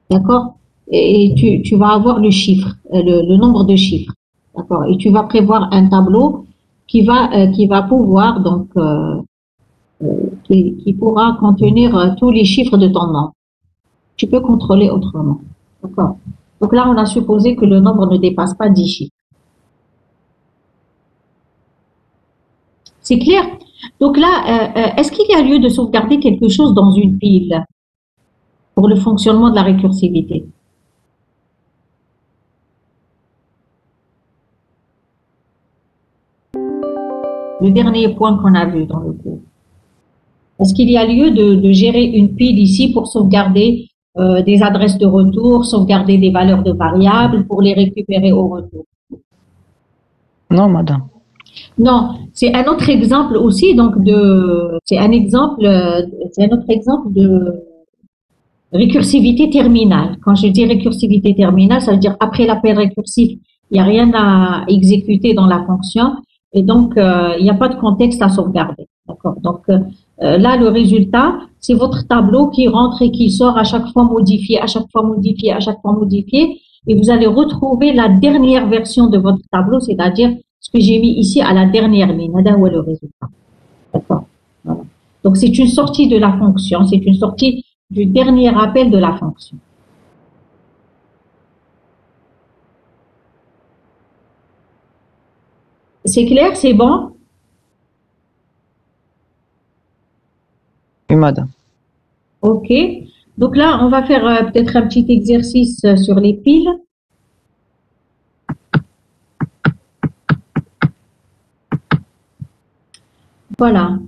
A: D'accord? Et tu vas avoir le chiffre, le nombre de chiffres. D'accord? Et tu vas prévoir un tableau qui va pouvoir, donc, qui pourra contenir tous les chiffres de ton nombre. Tu peux contrôler autrement. D'accord? Donc là, on a supposé que le nombre ne dépasse pas 10 chiffres. C'est clair? Donc là, est-ce qu'il y a lieu de sauvegarder quelque chose dans une pile pour le fonctionnement de la récursivité? Le dernier point qu'on a vu dans le cours. Est-ce qu'il y a lieu de gérer une pile ici pour sauvegarder des adresses de retour, sauvegarder des valeurs de variables pour les récupérer au retour?
D: Non, madame.
A: Non, c'est un autre exemple aussi, donc c'est un autre exemple de récursivité terminale. Quand je dis récursivité terminale, ça veut dire après l'appel récursif, il n'y a rien à exécuter dans la fonction et donc il n'y a pas de contexte à sauvegarder. D'accord. Donc Là, le résultat, c'est votre tableau qui rentre et qui sort à chaque fois modifié, à chaque fois modifié, à chaque fois modifié. Et vous allez retrouver la dernière version de votre tableau, c'est-à-dire ce que j'ai mis ici à la dernière ligne. Là, où est le résultat. D'accord. Voilà. Donc, c'est une sortie de la fonction, c'est une sortie du dernier appel de la fonction. C'est clair, c'est bon?
D: Oui, madame.
A: OK. Donc là, on va faire peut-être un petit exercice sur les piles. Voilà.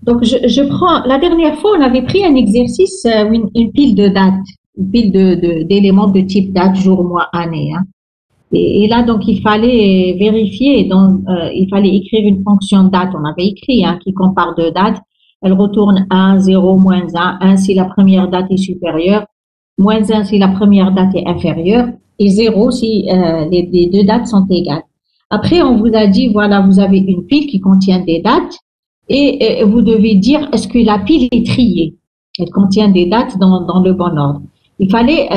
A: Donc, je prends, la dernière fois, on avait pris un exercice, une pile de dates, une pile d'éléments de type date, jour, mois, année. Hein. Et là, donc, il fallait vérifier, donc, il fallait écrire une fonction date. On avait écrit, hein, qui compare deux dates. Elle retourne 1, 0, moins 1. 1 si la première date est supérieure, moins 1 si la première date est inférieure, et 0 si les deux dates sont égales. Après, on vous a dit, voilà, vous avez une pile qui contient des dates, et vous devez dire, est-ce que la pile est triée? Elle contient des dates dans le bon ordre. Il fallait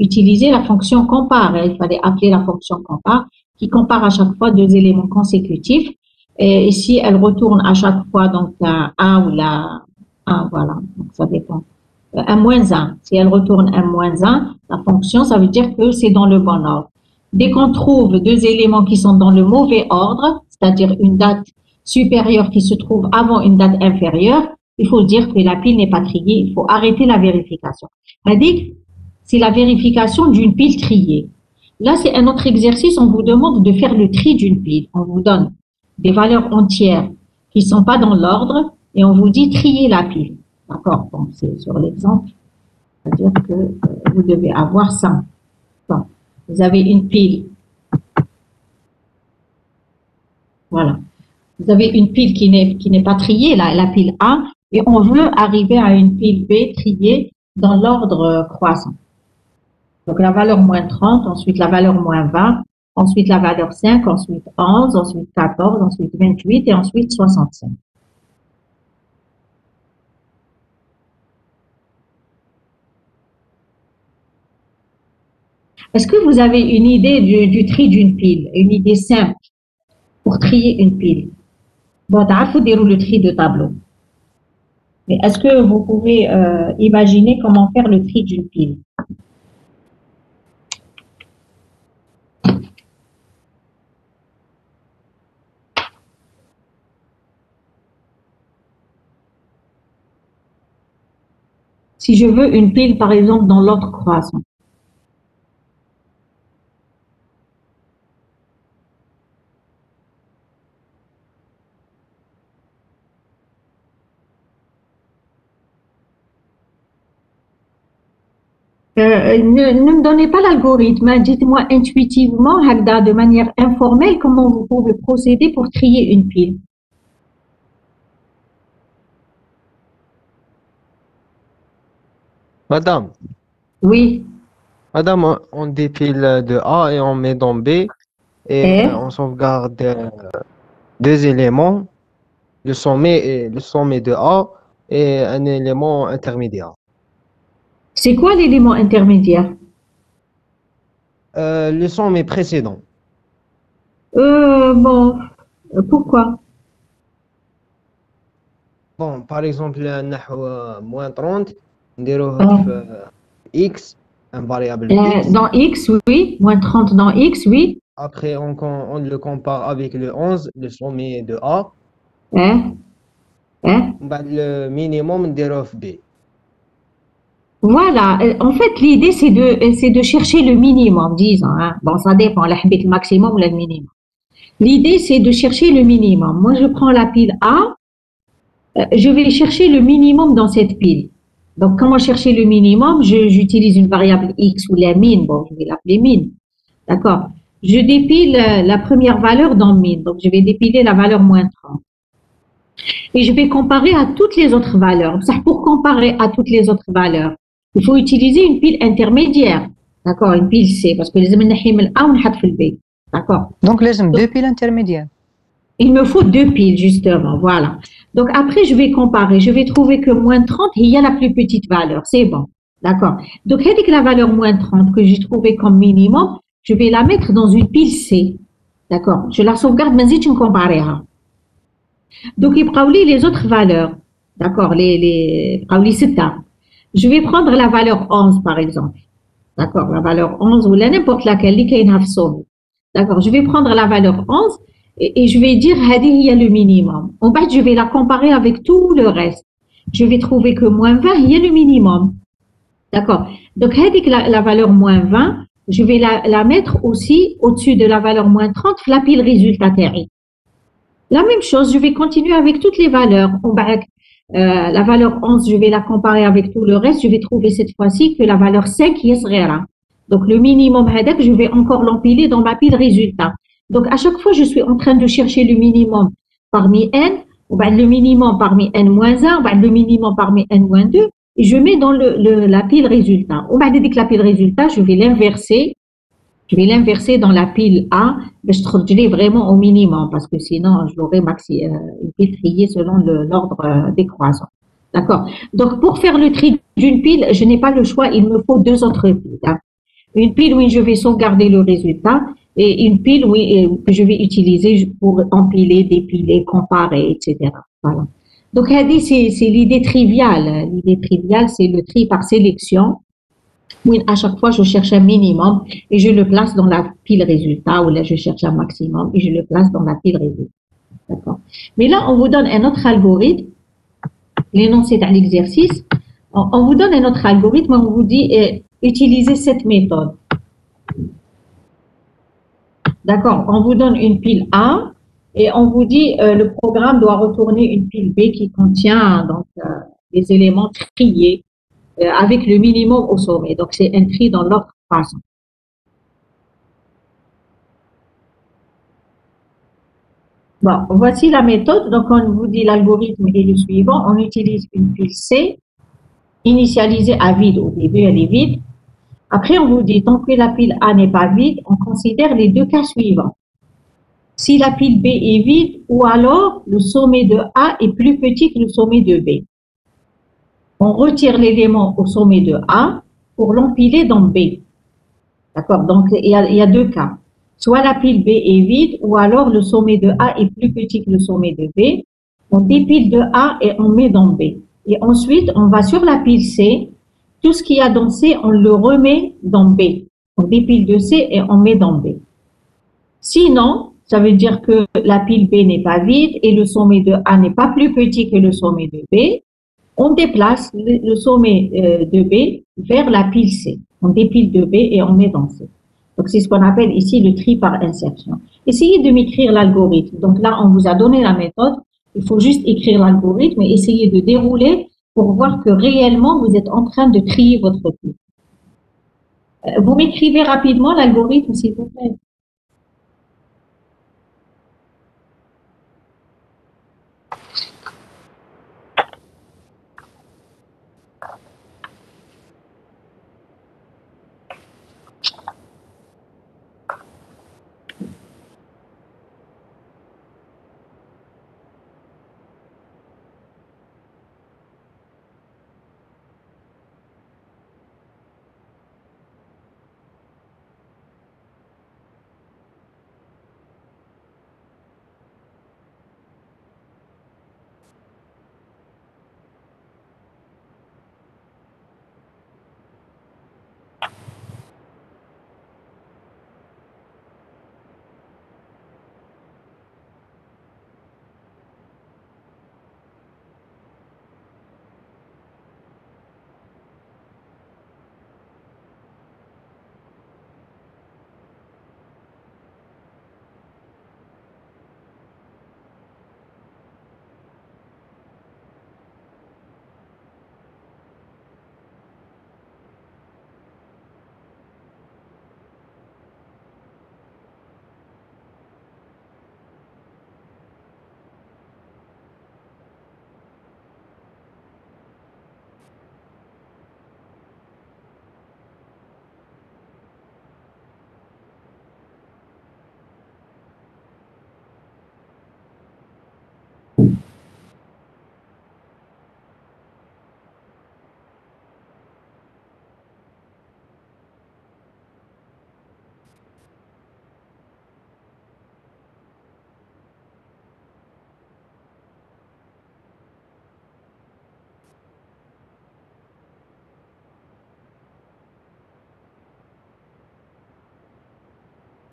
A: utiliser la fonction compare. Il fallait appeler la fonction compare qui compare à chaque fois deux éléments consécutifs. Et si elle retourne à chaque fois donc un 1 ou la 1, voilà, donc ça dépend. Un moins 1. Si elle retourne un moins 1, la fonction, ça veut dire que c'est dans le bon ordre. Dès qu'on trouve deux éléments qui sont dans le mauvais ordre, c'est-à-dire une date supérieure qui se trouve avant une date inférieure, il faut dire que la pile n'est pas triée, il faut arrêter la vérification. C'est la vérification d'une pile triée. Là, c'est un autre exercice, on vous demande de faire le tri d'une pile. On vous donne des valeurs entières qui ne sont pas dans l'ordre et on vous dit trier la pile. D'accord? Bon, c'est sur l'exemple, c'est-à-dire que vous devez avoir ça. Bon, vous avez une pile. Voilà. Vous avez une pile qui n'est pas triée, la pile A, et on veut arriver à une pile B triée dans l'ordre croissant. Donc, la valeur moins 30, ensuite la valeur moins 20, ensuite la valeur 5, ensuite 11, ensuite 14, ensuite 28 et ensuite 65. Est-ce que vous avez une idée du tri d'une pile, une idée simple pour trier une pile? Bon, il faut dérouler le tri de tableau. Mais est-ce que vous pouvez imaginer comment faire le tri d'une pile? Si je veux une pile, par exemple, dans l'ordre croissant. Ne me donnez pas l'algorithme, dites-moi intuitivement, Hagda, de manière informelle, comment vous pouvez procéder pour trier une pile.
E: Madame,
A: Oui.
E: madame, on dépile de A et on met dans B et
A: Et
E: on sauvegarde deux éléments, le sommet de A et un élément intermédiaire.
A: c'est quoi l'élément intermédiaire?
E: Le sommet précédent.
A: Bon, pourquoi?
E: Bon, par exemple, نحو moins 30, نديروه
A: Ah.
E: في X, un variable X.
A: Dans X, oui. Moins 30 dans X, oui.
E: Après, on le compare avec le 11, le sommet de A.
A: Hein? Hein?
E: بعد le minimum نديروه في B.
A: Voilà. En fait, l'idée, c'est de chercher le minimum, disons. Hein. Bon, ça dépend, le maximum ou le minimum. L'idée, c'est de chercher le minimum. Moi, je prends la pile A. Je vais chercher le minimum dans cette pile. Donc, comment chercher le minimum? J'utilise une variable X ou la mine. Bon, je vais l'appeler mine. D'accord. Je dépile la première valeur dans mine. Donc, je vais dépiler la valeur moins 30. Et je vais comparer à toutes les autres valeurs. Pour comparer à toutes les autres valeurs, il faut utiliser une pile intermédiaire. D'accord, une pile C, parce que les A ou B. D'accord.
D: Donc, les deux piles intermédiaires.
A: Il me faut deux piles, justement. Voilà. Donc après, je vais comparer. Je vais trouver que moins 30, il y a la plus petite valeur. C'est bon. D'accord. Donc, avec la valeur moins 30 que j'ai trouvée comme minimum, je vais la mettre dans une pile C. D'accord. Je la sauvegarde, mais je comparer. Donc, il prend les autres valeurs. D'accord. Je vais prendre la valeur 11, par exemple. D'accord. La valeur 11 ou n'importe laquelle, d'accord. Je vais prendre la valeur 11 et je vais dire, il y a le minimum. En fait, je vais la comparer avec tout le reste. Je vais trouver que moins 20, il y a le minimum. D'accord. Donc, la valeur moins 20, je vais la mettre aussi au-dessus de la valeur moins 30, la pile résultat. La même chose, je vais continuer avec toutes les valeurs. La valeur 11, je vais la comparer avec tout le reste. Je vais trouver cette fois-ci que la valeur 5 est صغيرة. Donc, le minimum, je vais encore l'empiler dans ma pile résultat. Donc, à chaque fois, je suis en train de chercher le minimum parmi n, ou le minimum parmi n-1, le minimum parmi n-2, et je mets dans la pile résultat. Dès la pile résultat, je vais l'inverser. Je vais l'inverser dans la pile A, mais je l'ai vraiment au minimum parce que sinon, je l'aurais une pile triée selon l'ordre décroissant. D'accord. Donc, pour faire le tri d'une pile, je n'ai pas le choix, il me faut deux autres piles. Hein. Une pile où je vais sauvegarder le résultat et une pile que je vais utiliser pour empiler, dépiler, comparer, etc. Voilà. Donc, c'est l'idée triviale. L'idée triviale, c'est le tri par sélection. Oui, à chaque fois, je cherche un minimum et je le place dans la pile résultat, ou là, je cherche un maximum et je le place dans la pile résultat. D'accord. Mais là, on vous donne un autre algorithme, l'énoncé d'un exercice. On vous donne un autre algorithme, on vous dit utilisez cette méthode. D'accord. On vous donne une pile A et on vous dit le programme doit retourner une pile B qui contient donc les éléments triés avec le minimum au sommet. Donc, c'est un tri dans l'ordre croissant. Bon, voici la méthode. Donc, on vous dit l'algorithme est le suivant. On utilise une pile C initialisée à vide. Au début, elle est vide. Après, on vous dit, tant que la pile A n'est pas vide, on considère les deux cas suivants. Si la pile B est vide, ou alors le sommet de A est plus petit que le sommet de B. On retire l'élément au sommet de A pour l'empiler dans B. D'accord. Donc, il y a deux cas. Soit la pile B est vide, ou alors le sommet de A est plus petit que le sommet de B. On dépile de A et on met dans B. Et ensuite, on va sur la pile C. Tout ce qu'il y a dans C, on le remet dans B. On dépile de C et on met dans B. Sinon, ça veut dire que la pile B n'est pas vide et le sommet de A n'est pas plus petit que le sommet de B. On déplace le sommet de B vers la pile C. On dépile de B et on met dans C. Donc, c'est ce qu'on appelle ici le tri par insertion. Essayez de m'écrire l'algorithme. Donc là, on vous a donné la méthode. Il faut juste écrire l'algorithme et essayer de dérouler pour voir que réellement, vous êtes en train de trier votre pile. Vous m'écrivez rapidement l'algorithme, s'il vous plaît.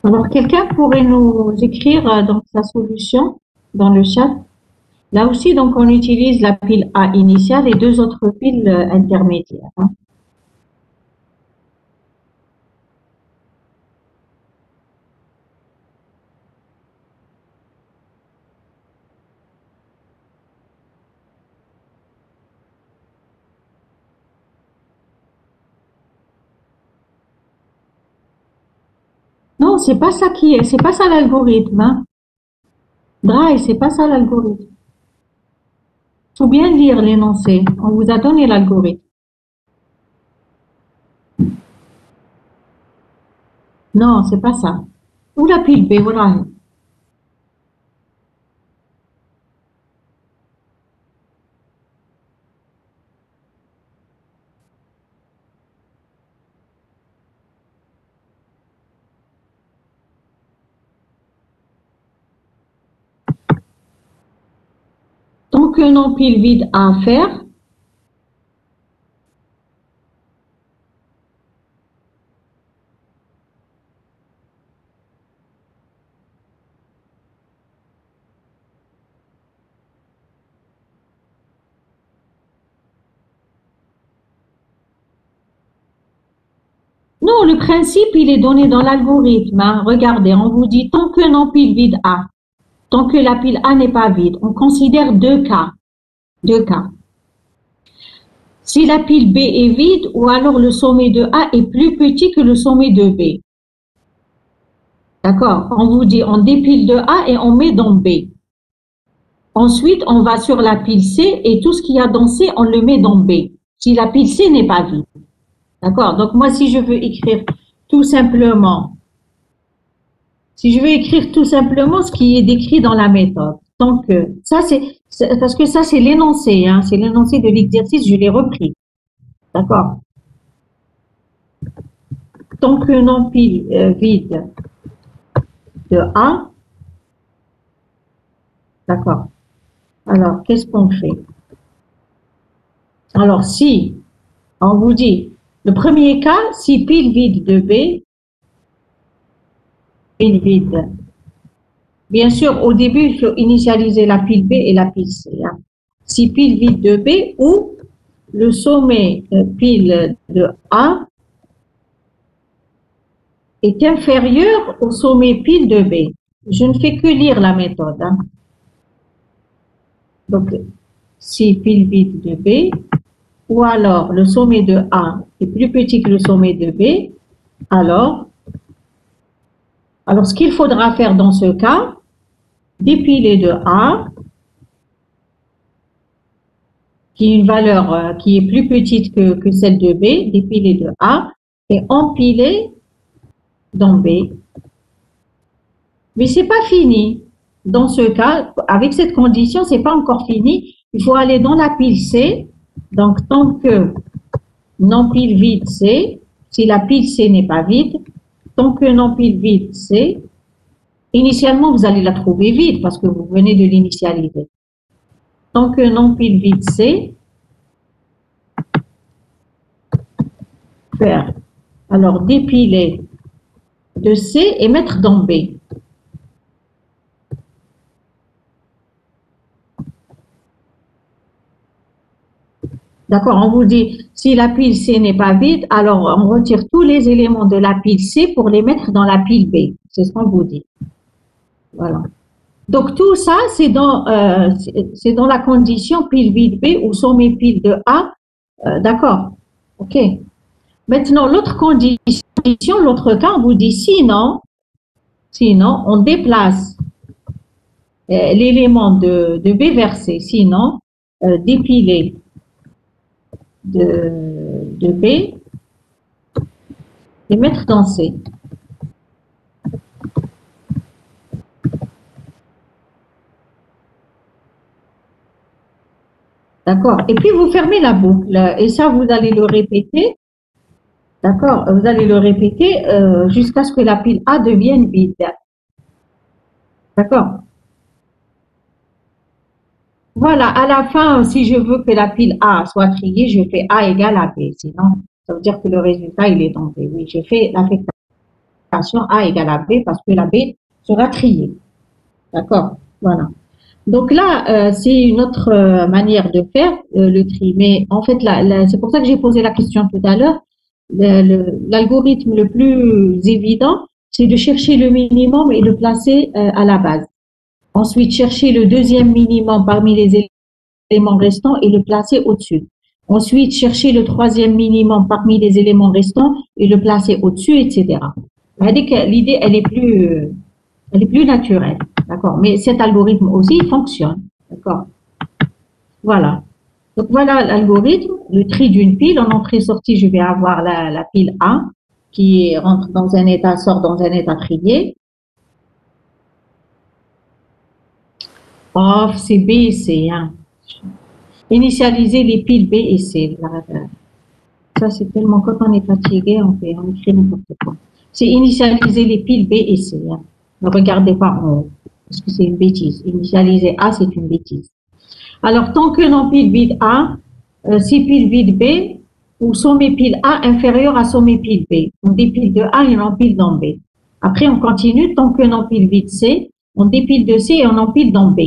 A: Alors, quelqu'un pourrait nous écrire donc sa solution dans le chat. Là aussi, donc, on utilise la pile A initiale et deux autres piles intermédiaires. Hein. Non, c'est pas ça c'est pas ça l'algorithme. Hein. Dry, c'est pas ça l'algorithme. Faut bien lire l'énoncé. On vous a donné l'algorithme. Non, c'est pas ça. Ou la pile B, voilà. Tant qu'un empile vide a à faire, non, le principe, il est donné dans l'algorithme. Hein. Regardez, on vous dit tant qu'un empile vide A, tant que la pile A n'est pas vide, on considère deux cas. Deux cas. Si la pile B est vide, ou alors le sommet de A est plus petit que le sommet de B. D'accord? On vous dit, on dépile de A et on met dans B. Ensuite, on va sur la pile C et tout ce qu'il y a dans C, on le met dans B. Si la pile C n'est pas vide. D'accord? Donc, moi, si je veux écrire tout simplement, ce qui est décrit dans la méthode, tant que, parce que ça, c'est l'énoncé, hein, c'est l'énoncé de l'exercice, je l'ai repris. D'accord? Tant qu'un empile vide de A, d'accord? Alors, qu'est-ce qu'on fait? Alors, si on vous dit, le premier cas, si pile vide de B, pile vide. Bien sûr, au début, il faut initialiser la pile B et la pile C. Hein. Si pile vide de B ou le sommet pile de A est inférieur au sommet pile de B. Je ne fais que lire la méthode. Hein. Donc, si pile vide de B, ou alors le sommet de A est plus petit que le sommet de B, alors ce qu'il faudra faire dans ce cas, dépiler de A, qui est une valeur qui est plus petite que celle de B, dépiler de A, et empiler dans B. Mais c'est pas fini. Dans ce cas, avec cette condition, c'est pas encore fini. Il faut aller dans la pile C. Donc, tant que l'empile vide C, si la pile C n'est pas vide, tant que l'empile vide C, initialement, vous allez la trouver vide parce que vous venez de l'initialiser. Tant que l'empile vide C, faire, alors dépiler de C et mettre dans B. D'accord, on vous dit, si la pile C n'est pas vide, alors on retire tous les éléments de la pile C pour les mettre dans la pile B. C'est ce qu'on vous dit. Voilà. Donc tout ça, c'est dans la condition pile vide B ou sommet pile de A. D'accord. OK. Maintenant, l'autre condition, l'autre cas, on vous dit sinon, on déplace l'élément de B vers C. Sinon, dépiler de B et mettre dans C. D'accord. Et puis, vous fermez la boucle. Et ça, vous allez le répéter. D'accord. Vous allez le répéter jusqu'à ce que la pile A devienne vide. D'accord. Voilà. À la fin, si je veux que la pile A soit triée, je fais A égale à B. Sinon, ça veut dire que le résultat, il est dans B. Oui, je fais l'affectation. multiplication A égale à B parce que la B sera triée. D'accord? Voilà. Donc là, c'est une autre manière de faire le tri. Mais en fait, c'est pour ça que j'ai posé la question tout à l'heure. L'algorithme le plus évident, c'est de chercher le minimum et le placer à la base. Ensuite, chercher le deuxième minimum parmi les éléments restants et le placer au-dessus. Ensuite, chercher le troisième minimum parmi les éléments restants et le placer au-dessus, etc. L'idée, elle est plus naturelle, d'accord. Mais cet algorithme aussi, il fonctionne, d'accord. Voilà. Donc voilà l'algorithme, le tri d'une pile. En entrée-sortie, je vais avoir la pile A qui rentre dans un état, sort dans un état trié. Oh, c'est B et C. Hein. Initialiser les piles B et C. Ça, c'est tellement quand on est fatigué, on écrit n'importe quoi. C'est initialiser les piles B et C. Hein. Ne regardez pas en haut, parce que c'est une bêtise. Initialiser A, c'est une bêtise. Alors, tant que l'empile vide A, si pile vide B, ou sommet pile A inférieur à sommet pile B. On dépile de A et on empile dans B. Après, on continue, tant que l'empile vide C, on dépile de C et on empile dans B.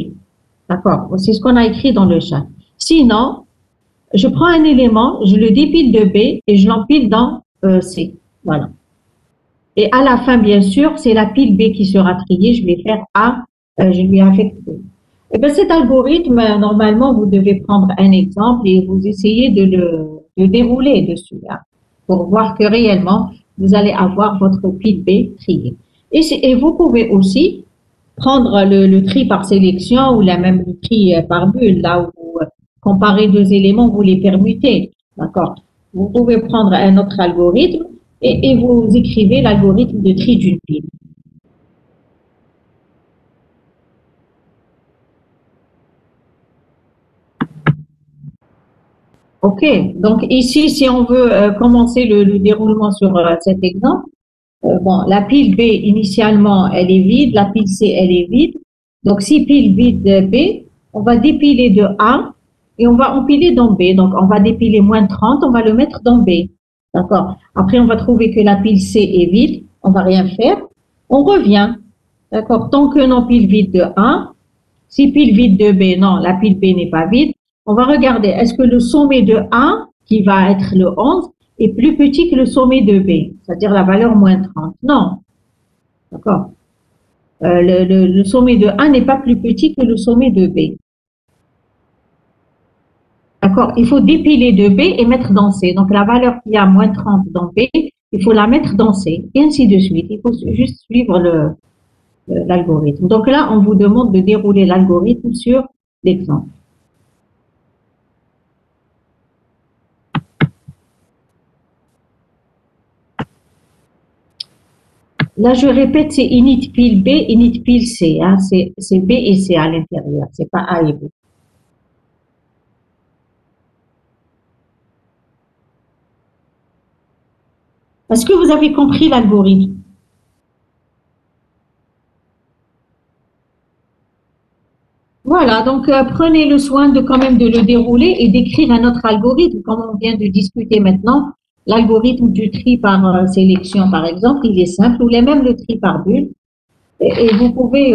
A: D'accord? C'est ce qu'on a écrit dans le chat. Sinon, je prends un élément, je le dépile de B et je l'empile dans C. Voilà. Et à la fin, bien sûr, c'est la pile B qui sera triée. Je vais faire A, je lui affecte B. Et bien, cet algorithme, normalement, vous devez prendre un exemple et vous essayez de le dérouler dessus, hein, pour voir que réellement, vous allez avoir votre pile B triée. Et vous pouvez aussi prendre le tri par sélection ou même le tri par bulle, là où vous comparez deux éléments, vous les permutez. D'accord? Vous pouvez prendre un autre algorithme et vous écrivez l'algorithme de tri d'une pile. OK. Donc ici, si on veut commencer le déroulement sur cet exemple, bon, la pile B, initialement, elle est vide. La pile C, elle est vide. Donc, si pile vide B, on va dépiler de A et on va empiler dans B. Donc, on va dépiler moins 30, on va le mettre dans B. D'accord? Après, on va trouver que la pile C est vide. On va rien faire. On revient. D'accord? Tant que l'empile vide de A, si pile vide de B, non, la pile B n'est pas vide. On va regarder, est-ce que le sommet de A, qui va être le 11, est plus petit que le sommet de B, c'est-à-dire la valeur moins 30. Non. D'accord. Le sommet de A n'est pas plus petit que le sommet de B. D'accord. Il faut dépiler de B et mettre dans C. Donc, la valeur qui a moins 30 dans B, il faut la mettre dans C. Et ainsi de suite. Il faut juste suivre l'algorithme. Donc là, on vous demande de dérouler l'algorithme sur l'exemple. Là, je répète, c'est init pile B, init pile C. Hein. C'est B et C à l'intérieur, c'est pas A et B. Est-ce que vous avez compris l'algorithme? Voilà, donc prenez le soin de quand même de le dérouler et d'écrire un autre algorithme, comme on vient de discuter maintenant. L'algorithme du tri par sélection, par exemple, il est simple, ou même le tri par bulle. Et vous pouvez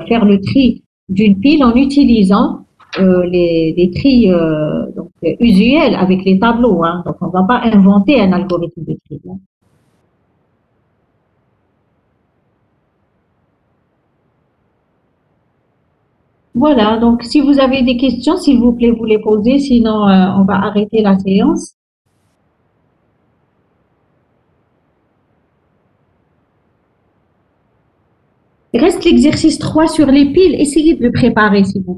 A: faire le tri d'une pile en utilisant les tris usuels avec les tableaux. Hein. Donc, on ne va pas inventer un algorithme de tri. Hein. Voilà, donc si vous avez des questions, s'il vous plaît, vous les posez, sinon on va arrêter la séance. Il reste l'exercice 3 sur les piles. Essayez de le préparer, s'il vous plaît.